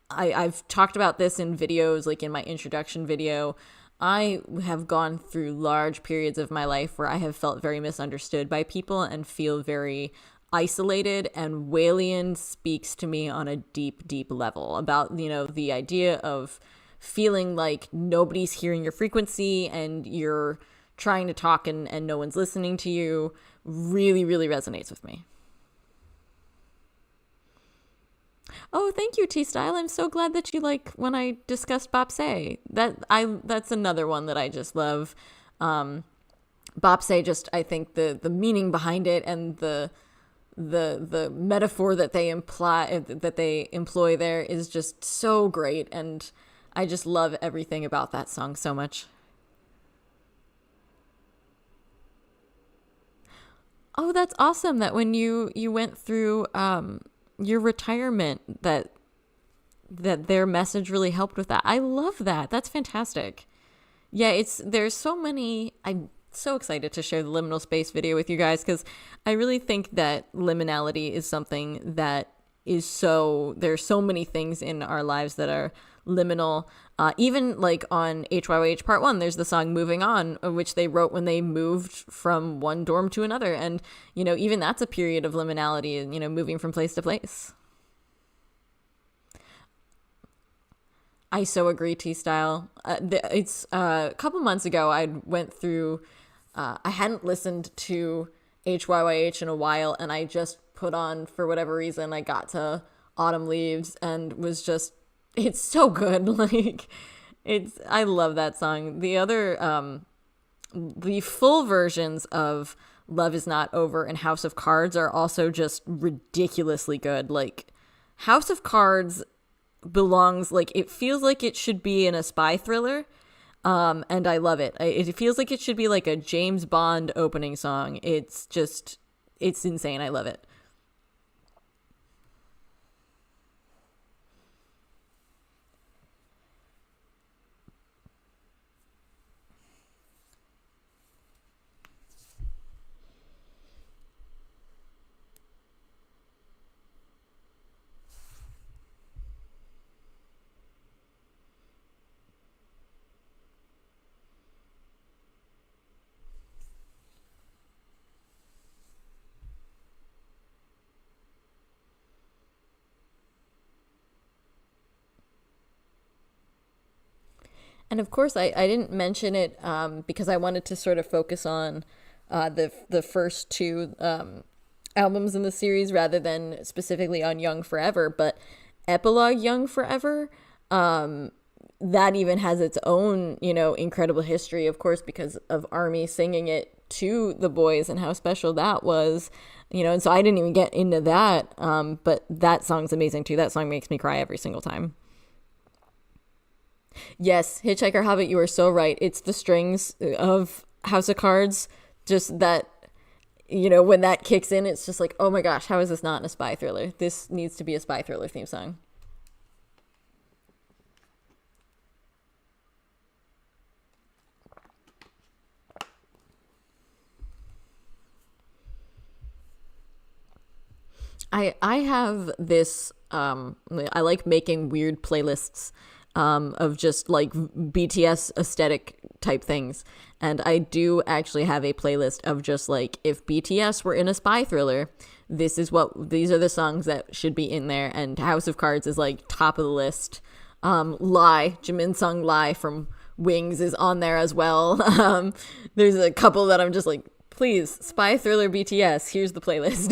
I've talked about this in videos, like in my introduction video. I have gone through large periods of my life where I have felt very misunderstood by people and feel very isolated, and Walian speaks to me on a deep, deep level about, the idea of feeling like nobody's hearing your frequency and you're trying to talk and no one's listening to you. Really, really resonates with me. Oh, thank you, T-Style. I'm so glad that you like when I discussed Bopsay. That's another one that I just love. Bopsay, just I think the meaning behind it, and the metaphor that they employ there is just so great, and I just love everything about that song so much. Oh, that's awesome that when you went through your retirement, that their message really helped with that. I love that. That's fantastic. Yeah, there's so many. I'm so excited to share the liminal space video with you guys, because I really think that liminality is something that is there's so many things in our lives that are liminal. Even like on HYYH Part 1, there's the song Moving On, which they wrote when they moved from one dorm to another. And, even that's a period of liminality, and, moving from place to place. I so agree, T-Style. It's a couple months ago, I went through, I hadn't listened to HYYH in a while, and I just put on, for whatever reason, I got to Autumn Leaves and was just, it's so good. Like, I love that song. The full versions of Love Is Not Over and House of Cards are also just ridiculously good. Like, House of Cards belongs, like, it feels like it should be in a spy thriller. And I love it. It feels like it should be like a James Bond opening song. It's insane. I love it. And of course, I didn't mention it because I wanted to sort of focus on the first two albums in the series rather than specifically on Young Forever. But Epilogue Young Forever, that even has its own, incredible history, of course, because of ARMY singing it to the boys and how special that was, and so I didn't even get into that. But that song's amazing too. That song makes me cry every single time. Yes, Hitchhiker Hobbit, you are so right. It's the strings of House of Cards, just that, when that kicks in, it's just like, oh my gosh, how is this not in a spy thriller? This needs to be a spy thriller theme song. I have this I like making weird playlists of just like BTS aesthetic type things. And I do actually have a playlist of just like, if BTS were in a spy thriller, these are the songs that should be in there. And House of Cards is like top of the list. Lie, Jimin sung Lie from Wings is on there as well. There's a couple that I'm just like, please, spy thriller BTS, here's the playlist.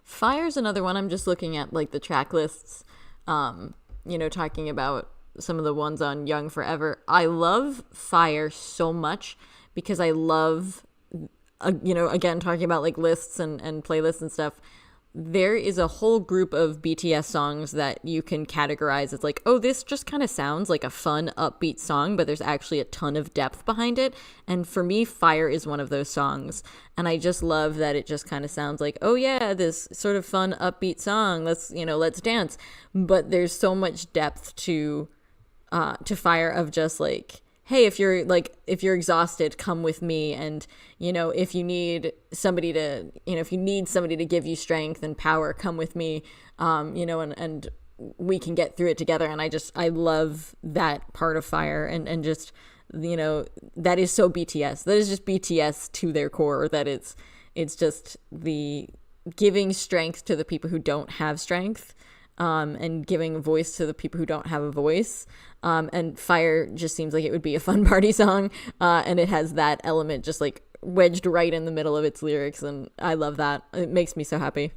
Fire's another one. I'm just looking at like the track lists, talking about some of the ones on Young Forever. I love Fire so much because I love, again, talking about like lists and playlists and stuff. There is a whole group of BTS songs that you can categorize as like, oh, this just kind of sounds like a fun, upbeat song, but there's actually a ton of depth behind it. And for me, Fire is one of those songs. And I just love that it just kind of sounds like, oh yeah, this sort of fun, upbeat song. Let's dance. But there's so much depth to Fire of just like, hey, if you're exhausted, come with me. And, if you need somebody to give you strength and power, come with me, and we can get through it together. And I love that part of Fire and just, that is so BTS. That is just BTS to their core, that it's just the giving strength to the people who don't have strength. And giving a voice to the people who don't have a voice. And Fire just seems like it would be a fun party song. And it has that element just like wedged right in the middle of its lyrics. And I love that. It makes me so happy.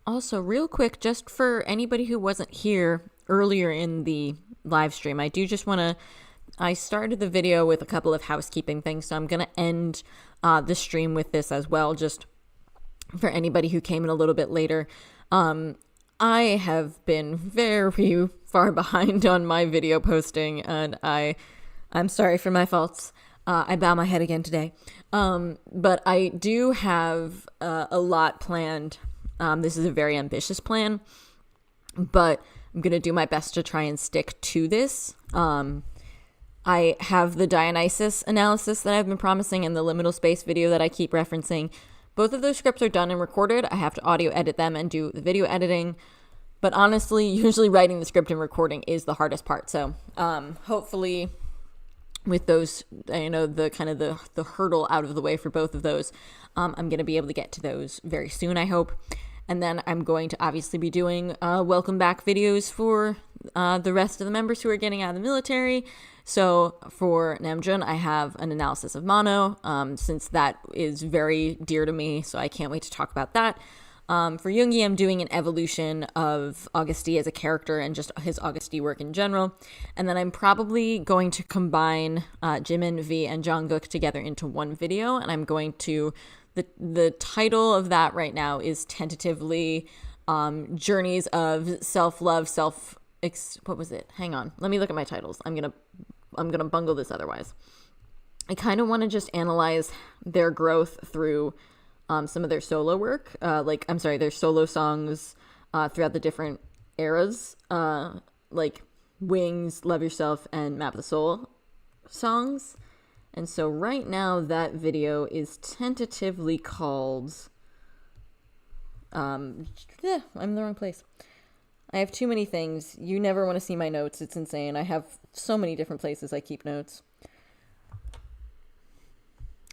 Also, real quick, just for anybody who wasn't here earlier in the live stream, I started the video with a couple of housekeeping things, so I'm going to end the stream with this as well, just for anybody who came in a little bit later. I have been very far behind on my video posting, and I'm sorry for my faults. I bow my head again today. But I do have a lot planned. This is a very ambitious plan, but I'm going to do my best to try and stick to this. I have the Dionysus analysis that I've been promising and the liminal space video that I keep referencing. Both of those scripts are done and recorded. I have to audio edit them and do the video editing. But honestly, usually writing the script and recording is the hardest part. So hopefully with those, the kind of the hurdle out of the way for both of those. I'm going to be able to get to those very soon, I hope. And then I'm going to obviously be doing welcome back videos for the rest of the members who are getting out of the military. So for Namjoon, I have an analysis of Mono, since that is very dear to me. So I can't wait to talk about that. For Yoongi, I'm doing an evolution of Augusty as a character and just his Augusty work in general. And then I'm probably going to combine Jimin, V, and Jungkook together into one video. And I'm going to, the title of that right now is tentatively Journeys of Self-Love, what was it? Hang on. Let me look at my titles. I'm gonna bungle this otherwise. I kind of want to just analyze their growth through some of their solo work, their solo songs throughout the different eras, like Wings, Love Yourself, and Map of the Soul songs. And so right now that video is tentatively called, I'm in the wrong place. I have too many things. You never want to see my notes. It's insane. I have so many different places I keep notes.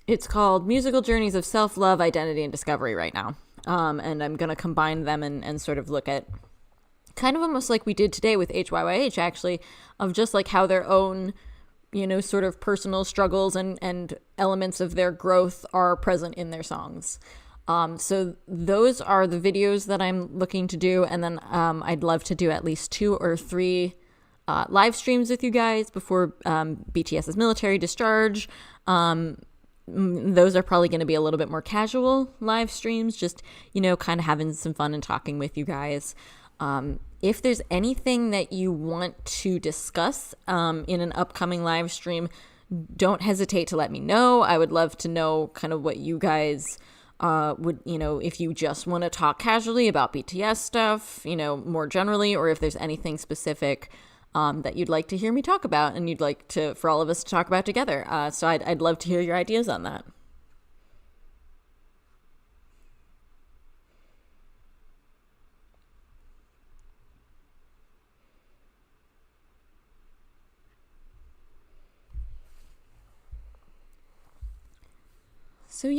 It's called Musical Journeys of Self-Love, Identity, and Discovery right now. And I'm going to combine them and sort of look at kind of almost like we did today with HYYH, actually, of just like how their own, sort of personal struggles and elements of their growth are present in their songs. So those are the videos that I'm looking to do. And then I'd love to do at least 2 or 3 live streams with you guys before BTS's military discharge. Those are probably going to be a little bit more casual live streams, just, kind of having some fun and talking with you guys. If there's anything that you want to discuss in an upcoming live stream, don't hesitate to let me know. I would love to know kind of what you guys would, if you just want to talk casually about BTS stuff, more generally, or if there's anything specific that you'd like to hear me talk about and you'd like for all of us to talk about together. So I'd love to hear your ideas on that. So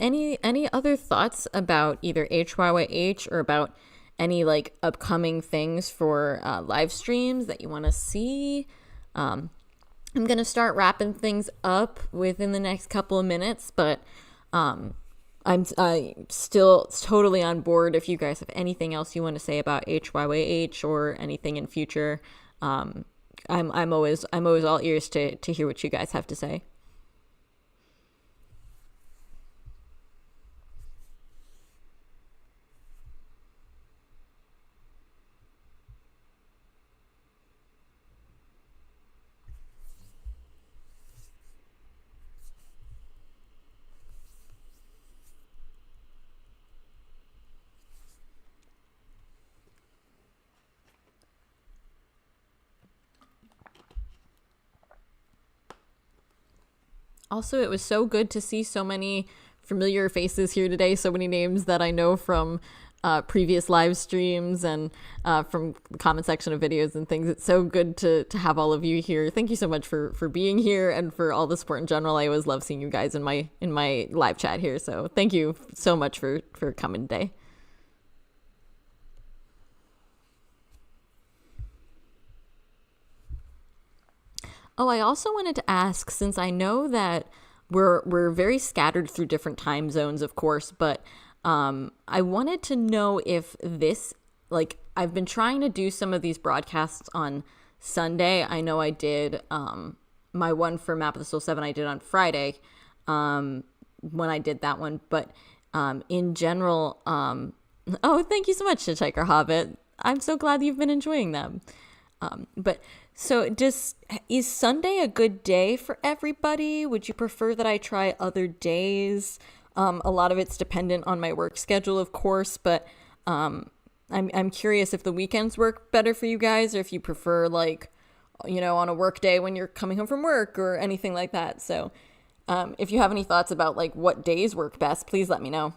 any other thoughts about either HYYH or about any like upcoming things for live streams that you want to see? I'm going to start wrapping things up within the next couple of minutes, but I'm still totally on board if you guys have anything else you want to say about HYYH or anything in future. I'm always all ears to hear what you guys have to say. Also, it was so good to see so many familiar faces here today, so many names that I know from previous live streams and from the comment section of videos and things. It's so good to have all of you here. Thank you so much for being here and for all the support in general. I always love seeing you guys in my live chat here, so thank you so much for coming today. Oh, I also wanted to ask, since I know that we're very scattered through different time zones, of course, but I wanted to know if this, like, I've been trying to do some of these broadcasts on Sunday. I know I did my one for Map of the Soul 7 I did on Friday when I did that one, but in general, oh, thank you so much, Hitchhiker Hobbit. I'm so glad you've been enjoying them. So is Sunday a good day for everybody? Would you prefer that I try other days? A lot of it's dependent on my work schedule, of course, but I'm curious if the weekends work better for you guys, or if you prefer, like, on a work day when you're coming home from work or anything like that. So if you have any thoughts about like what days work best, please let me know.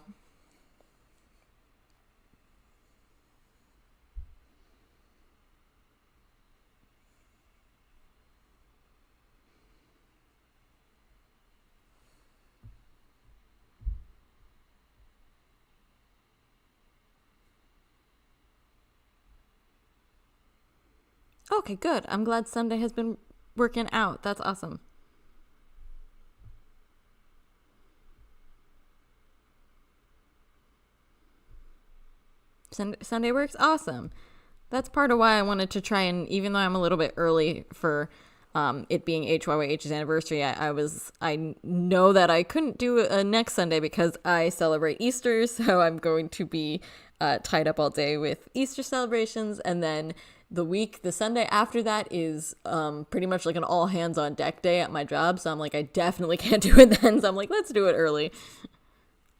Okay, good. I'm glad Sunday has been working out. That's awesome. Sunday works? Awesome. That's part of why I wanted to try, and even though I'm a little bit early for it being HYYH's anniversary, I know that I couldn't do a next Sunday because I celebrate Easter, so I'm going to be tied up all day with Easter celebrations, and then the Sunday after that is pretty much like an all hands on deck day at my job, so I'm like, I definitely can't do it then, so I'm like, let's do it early.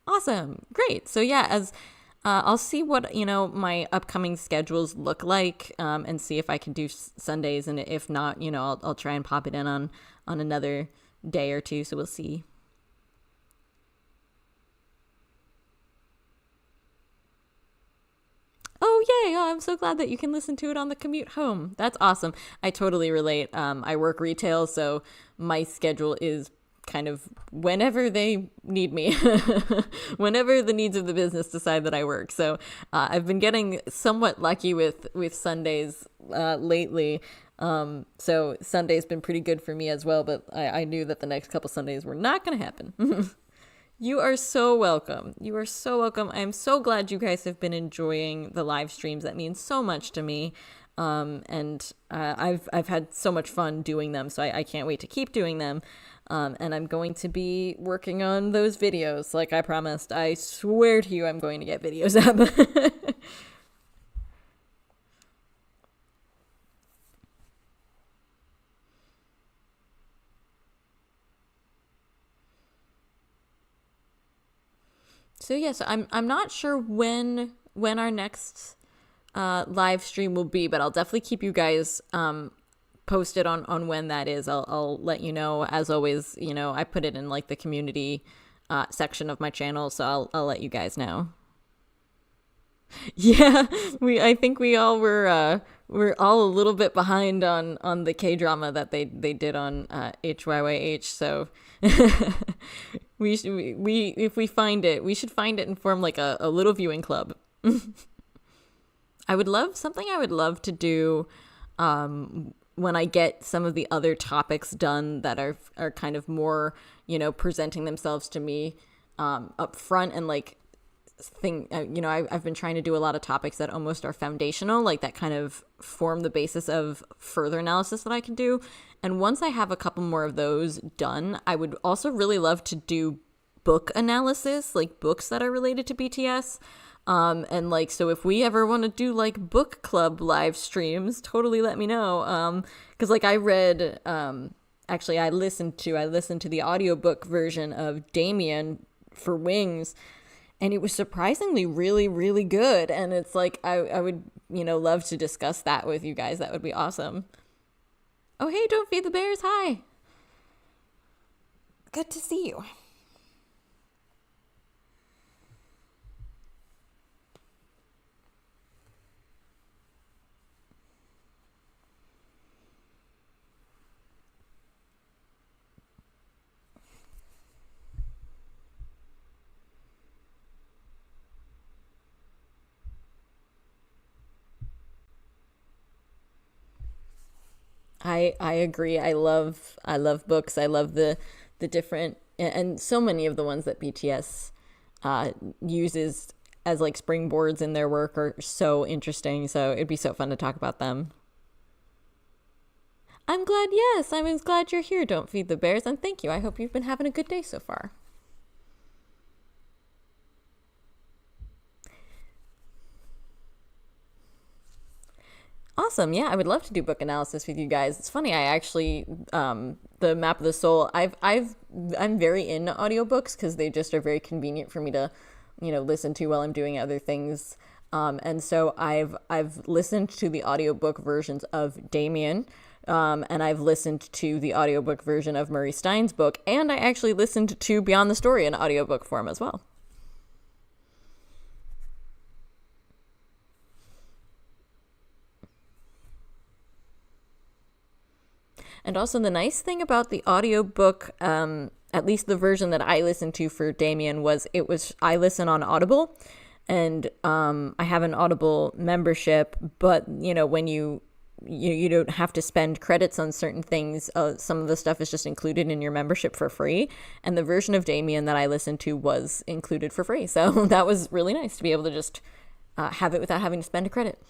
Awesome. Great. So yeah, as I'll see what, my upcoming schedules look like, and see if I can do Sundays. And if not, I'll try and pop it in on another day or two. So we'll see. Oh, yay. Oh, I'm so glad that you can listen to it on the commute home. That's awesome. I totally relate. I work retail, so my schedule is kind of whenever they need me, whenever the needs of the business decide that I work. So I've been getting somewhat lucky with Sundays lately. So Sunday's been pretty good for me as well, but I knew that the next couple Sundays were not going to happen. You are so welcome. You are so welcome. I'm so glad you guys have been enjoying the live streams. That means so much to me. And I've had so much fun doing them, so I can't wait to keep doing them. And I'm going to be working on those videos like I promised. I swear to you, I'm going to get videos up. So yes, I'm not sure when our next live stream will be, but I'll definitely keep you guys posted on when that is. I'll let you know. As always, I put it in like the community section of my channel, so I'll let you guys know. Yeah, I think we all we're all a little bit behind on the K drama that they did on HYYH. So we if we find it, we should find it and form like a little viewing club. I would love to do when I get some of the other topics done that are kind of more, presenting themselves to me up front, and like I've been trying to do a lot of topics that almost are foundational, like that kind of form the basis of further analysis that I can do. And once I have a couple more of those done, I would also really love to do book analysis, like books that are related to BTS. And like, so if we ever want to do like book club live streams, totally let me know. Cause like I read, actually I listened to the audiobook version of Damien for Wings, and it was surprisingly really, really good. And it's like, I would, love to discuss that with you guys. That would be awesome. Oh, hey, Don't Feed the Bears. Hi. Good to see you. I agree. I love books. I love the different, and so many of the ones that BTS uses as like springboards in their work are so interesting. So it'd be so fun to talk about them. I'm glad. Yes, I'm glad you're here. Don't Feed the Bears, and thank you. I hope you've been having a good day so far. Awesome. Yeah, I would love to do book analysis with you guys. It's funny, I actually the Map of the Soul, I'm very into audiobooks because they just are very convenient for me to, listen to while I'm doing other things. And so I've listened to the audiobook versions of Damien, and I've listened to the audiobook version of Murray Stein's book, and I actually listened to Beyond the Story in audiobook form as well. And also the nice thing about the audiobook, at least the version that I listened to for Damien, was I listen on Audible, and, I have an Audible membership, but, when you, when you, pay, when you pay for that, you get access to all of the audiobook versions of Damien. And so I have, I've listened to the audiobook version of Murray Stein's book, and I have listened to the audiobook version of Murray Stein's book, and I have listened to the audiobook version of Beyond the Story in audiobook form as well. And also the nice thing about the audiobook, at least the version that I listen to for Damien, was I listen on Audible, and I have an Audible membership, but, when you you don't have to spend credits on certain things. Some of the stuff is just included in your membership for free. And the version of Damien that I listened to was included for free. So that was really nice to be able to just have it without having to spend a credit.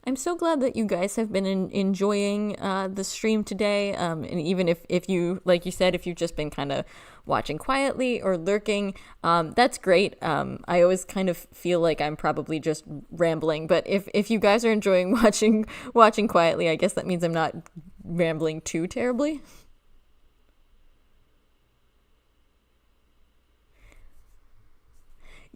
I'm so glad that you guys have been enjoying the stream today. And even if you, like you said, if you've just been kind of watching quietly or lurking, that's great. I always kind of feel like I'm probably just rambling, but if you guys are enjoying watching quietly, I guess that means I'm not rambling too terribly.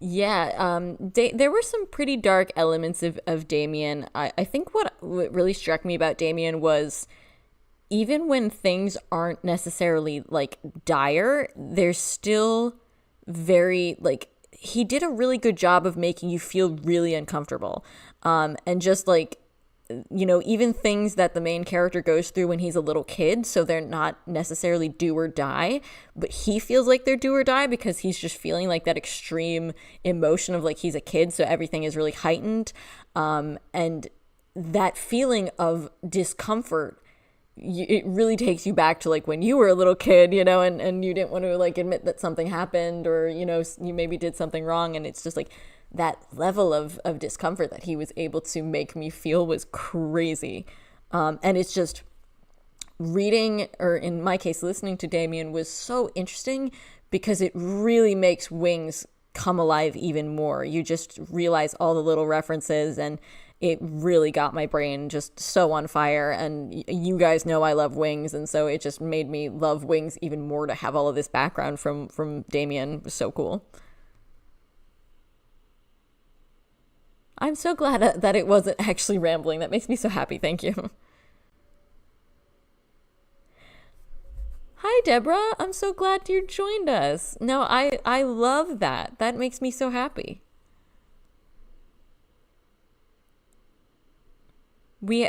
Yeah, there were some pretty dark elements of Damien. I think what really struck me about Damien was even when things aren't necessarily like dire, they're still very like he did a really good job of making you feel really uncomfortable. And just like even things that the main character goes through when he's a little kid, so they're not necessarily do or die, but he feels like they're do or die because he's just feeling like that extreme emotion of like he's a kid, so everything is really heightened. And that feeling of discomfort, it really takes you back to like when you were a little kid, and you didn't want to like admit that something happened, or you maybe did something wrong, and it's just like that level of discomfort that he was able to make me feel was crazy. And it's just reading, or in my case, listening to Damien was so interesting because it really makes Wings come alive even more. You just realize all the little references, and it really got my brain just so on fire. And you guys know I love Wings, and so it just made me love Wings even more to have all of this background from Damien. It was so cool. I'm so glad that it wasn't actually rambling. That makes me so happy. Thank you. Hi, Deborah. I'm so glad you joined us. No, I love that. That makes me so happy. We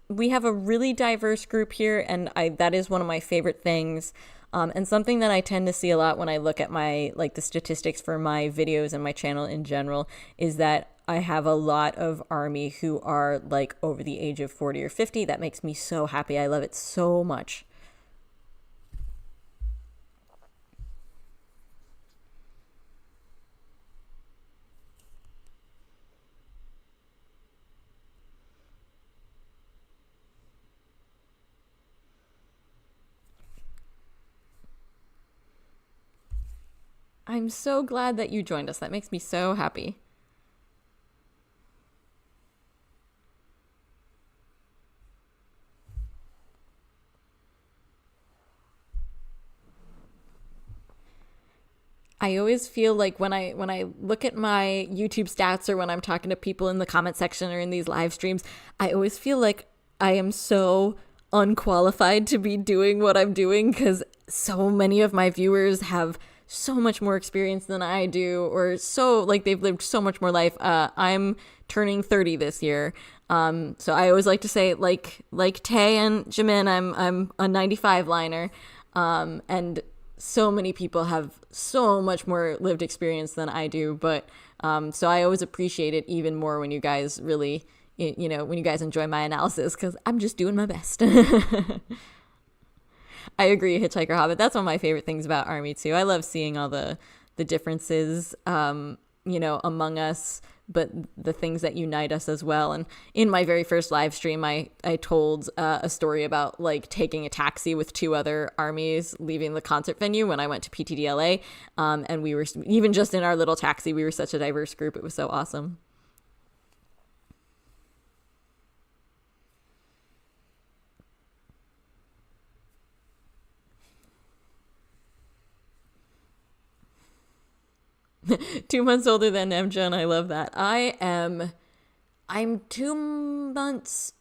we have a really diverse group here, and that is one of my favorite things. And something that I tend to see a lot when I look at my like the statistics for my videos and my channel in general is that I have a lot of ARMY who are like over the age of 40 or 50. That makes me so happy. I love it so much. I'm so glad that you joined us. That makes me so happy. I always feel like when I look at my YouTube stats or when I'm talking to people in the comment section or in these live streams, I always feel like I am so unqualified to be doing what I'm doing because so many of my viewers have so much more experience than I do, or so like they've lived so much more life. I'm turning 30 this year. So I always like to say like Tay and Jimin, I'm a 95 liner. And so many people have so much more lived experience than I do, but so I always appreciate it even more when you guys really, when you guys enjoy my analysis, because I'm just doing my best. I agree, Hitchhiker Hobbit. That's one of my favorite things about ARMY too. I love seeing all the differences, among us, but the things that unite us as well. And in my very first live stream, I told a story about like taking a taxi with two other ARMYs leaving the concert venue when I went to PTDLA. And we were, even just in our little taxi, we were such a diverse group. It was so awesome. 2 months older than MJ, and I love that. I'm 2 months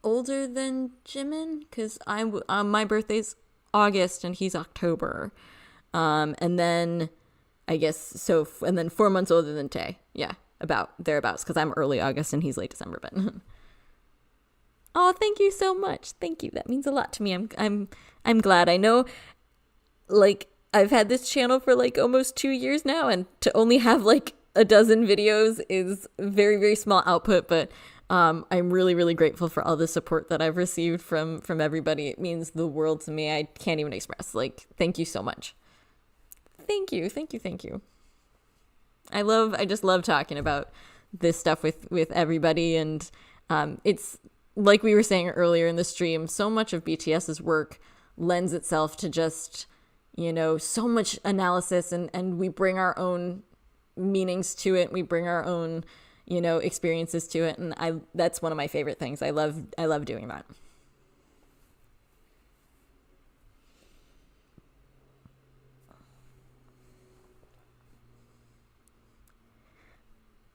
older than Jimin because my birthday's August and he's October. And then I guess so, and then 4 months older than Tay. Yeah, about thereabouts because I'm early August and he's late December. But oh, thank you so much. Thank you. That means a lot to me. I'm glad. I know like I've had this channel for like almost 2 years now, and to only have like a dozen videos is very, very small output, but I'm really, really grateful for all the support that I've received from everybody. It means the world to me. I can't even express. Like, thank you so much. Thank you, thank you, thank you. I just love talking about this stuff with everybody, and it's like we were saying earlier in the stream, so much of BTS's work lends itself to just, so much analysis, and we bring our own meanings to it. We bring our own, experiences to it, and that's one of my favorite things. I love doing that.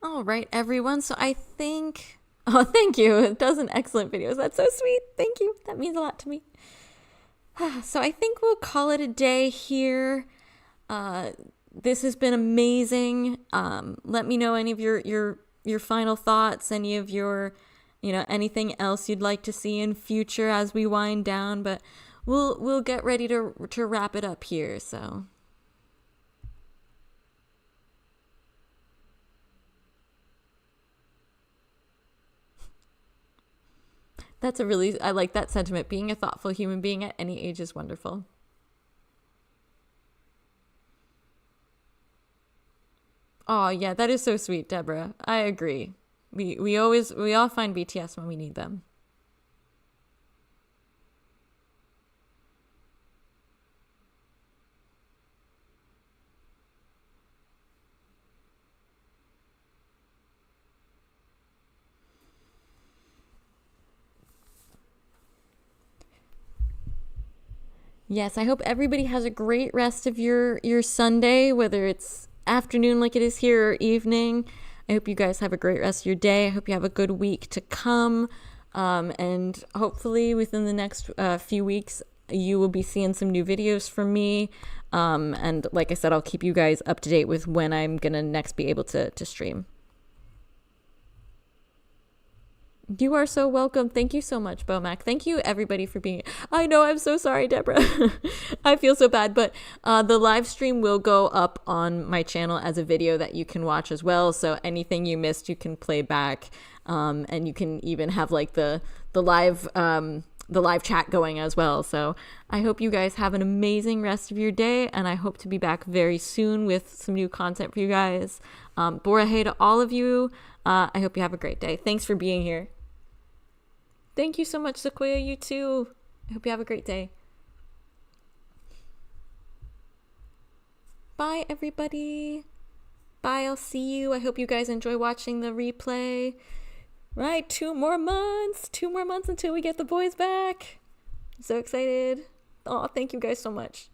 All right, everyone. So I think, oh, thank you. It does an excellent video. That's so sweet. Thank you. That means a lot to me. So I think we'll call it a day here. This has been amazing. Let me know any of your final thoughts, any of your, anything else you'd like to see in future as we wind down. But we'll get ready to wrap it up here. So. I like that sentiment. Being a thoughtful human being at any age is wonderful. Oh, yeah, that is so sweet, Deborah. I agree. We all find BTS when we need them. Yes, I hope everybody has a great rest of your Sunday, whether it's afternoon like it is here or evening. I hope you guys have a great rest of your day. I hope you have a good week to come. And hopefully within the next few weeks, you will be seeing some new videos from me. And like I said, I'll keep you guys up to date with when I'm going to next be able to stream. You are so welcome. Thank you so much, Bomac. Thank you, everybody, for being. I know, I'm so sorry, Deborah. I feel so bad, but the live stream will go up on my channel as a video that you can watch as well. So anything you missed, you can play back, and you can even have like the live chat going as well. So I hope you guys have an amazing rest of your day, and I hope to be back very soon with some new content for you guys. Bora hey to all of you. I hope you have a great day. Thanks for being here. Thank you so much, Sequoia. You too. I hope you have a great day. Bye, everybody. Bye. I'll see you. I hope you guys enjoy watching the replay. Right, 2 more months. 2 more months until we get the boys back. I'm so excited. Oh, thank you guys so much.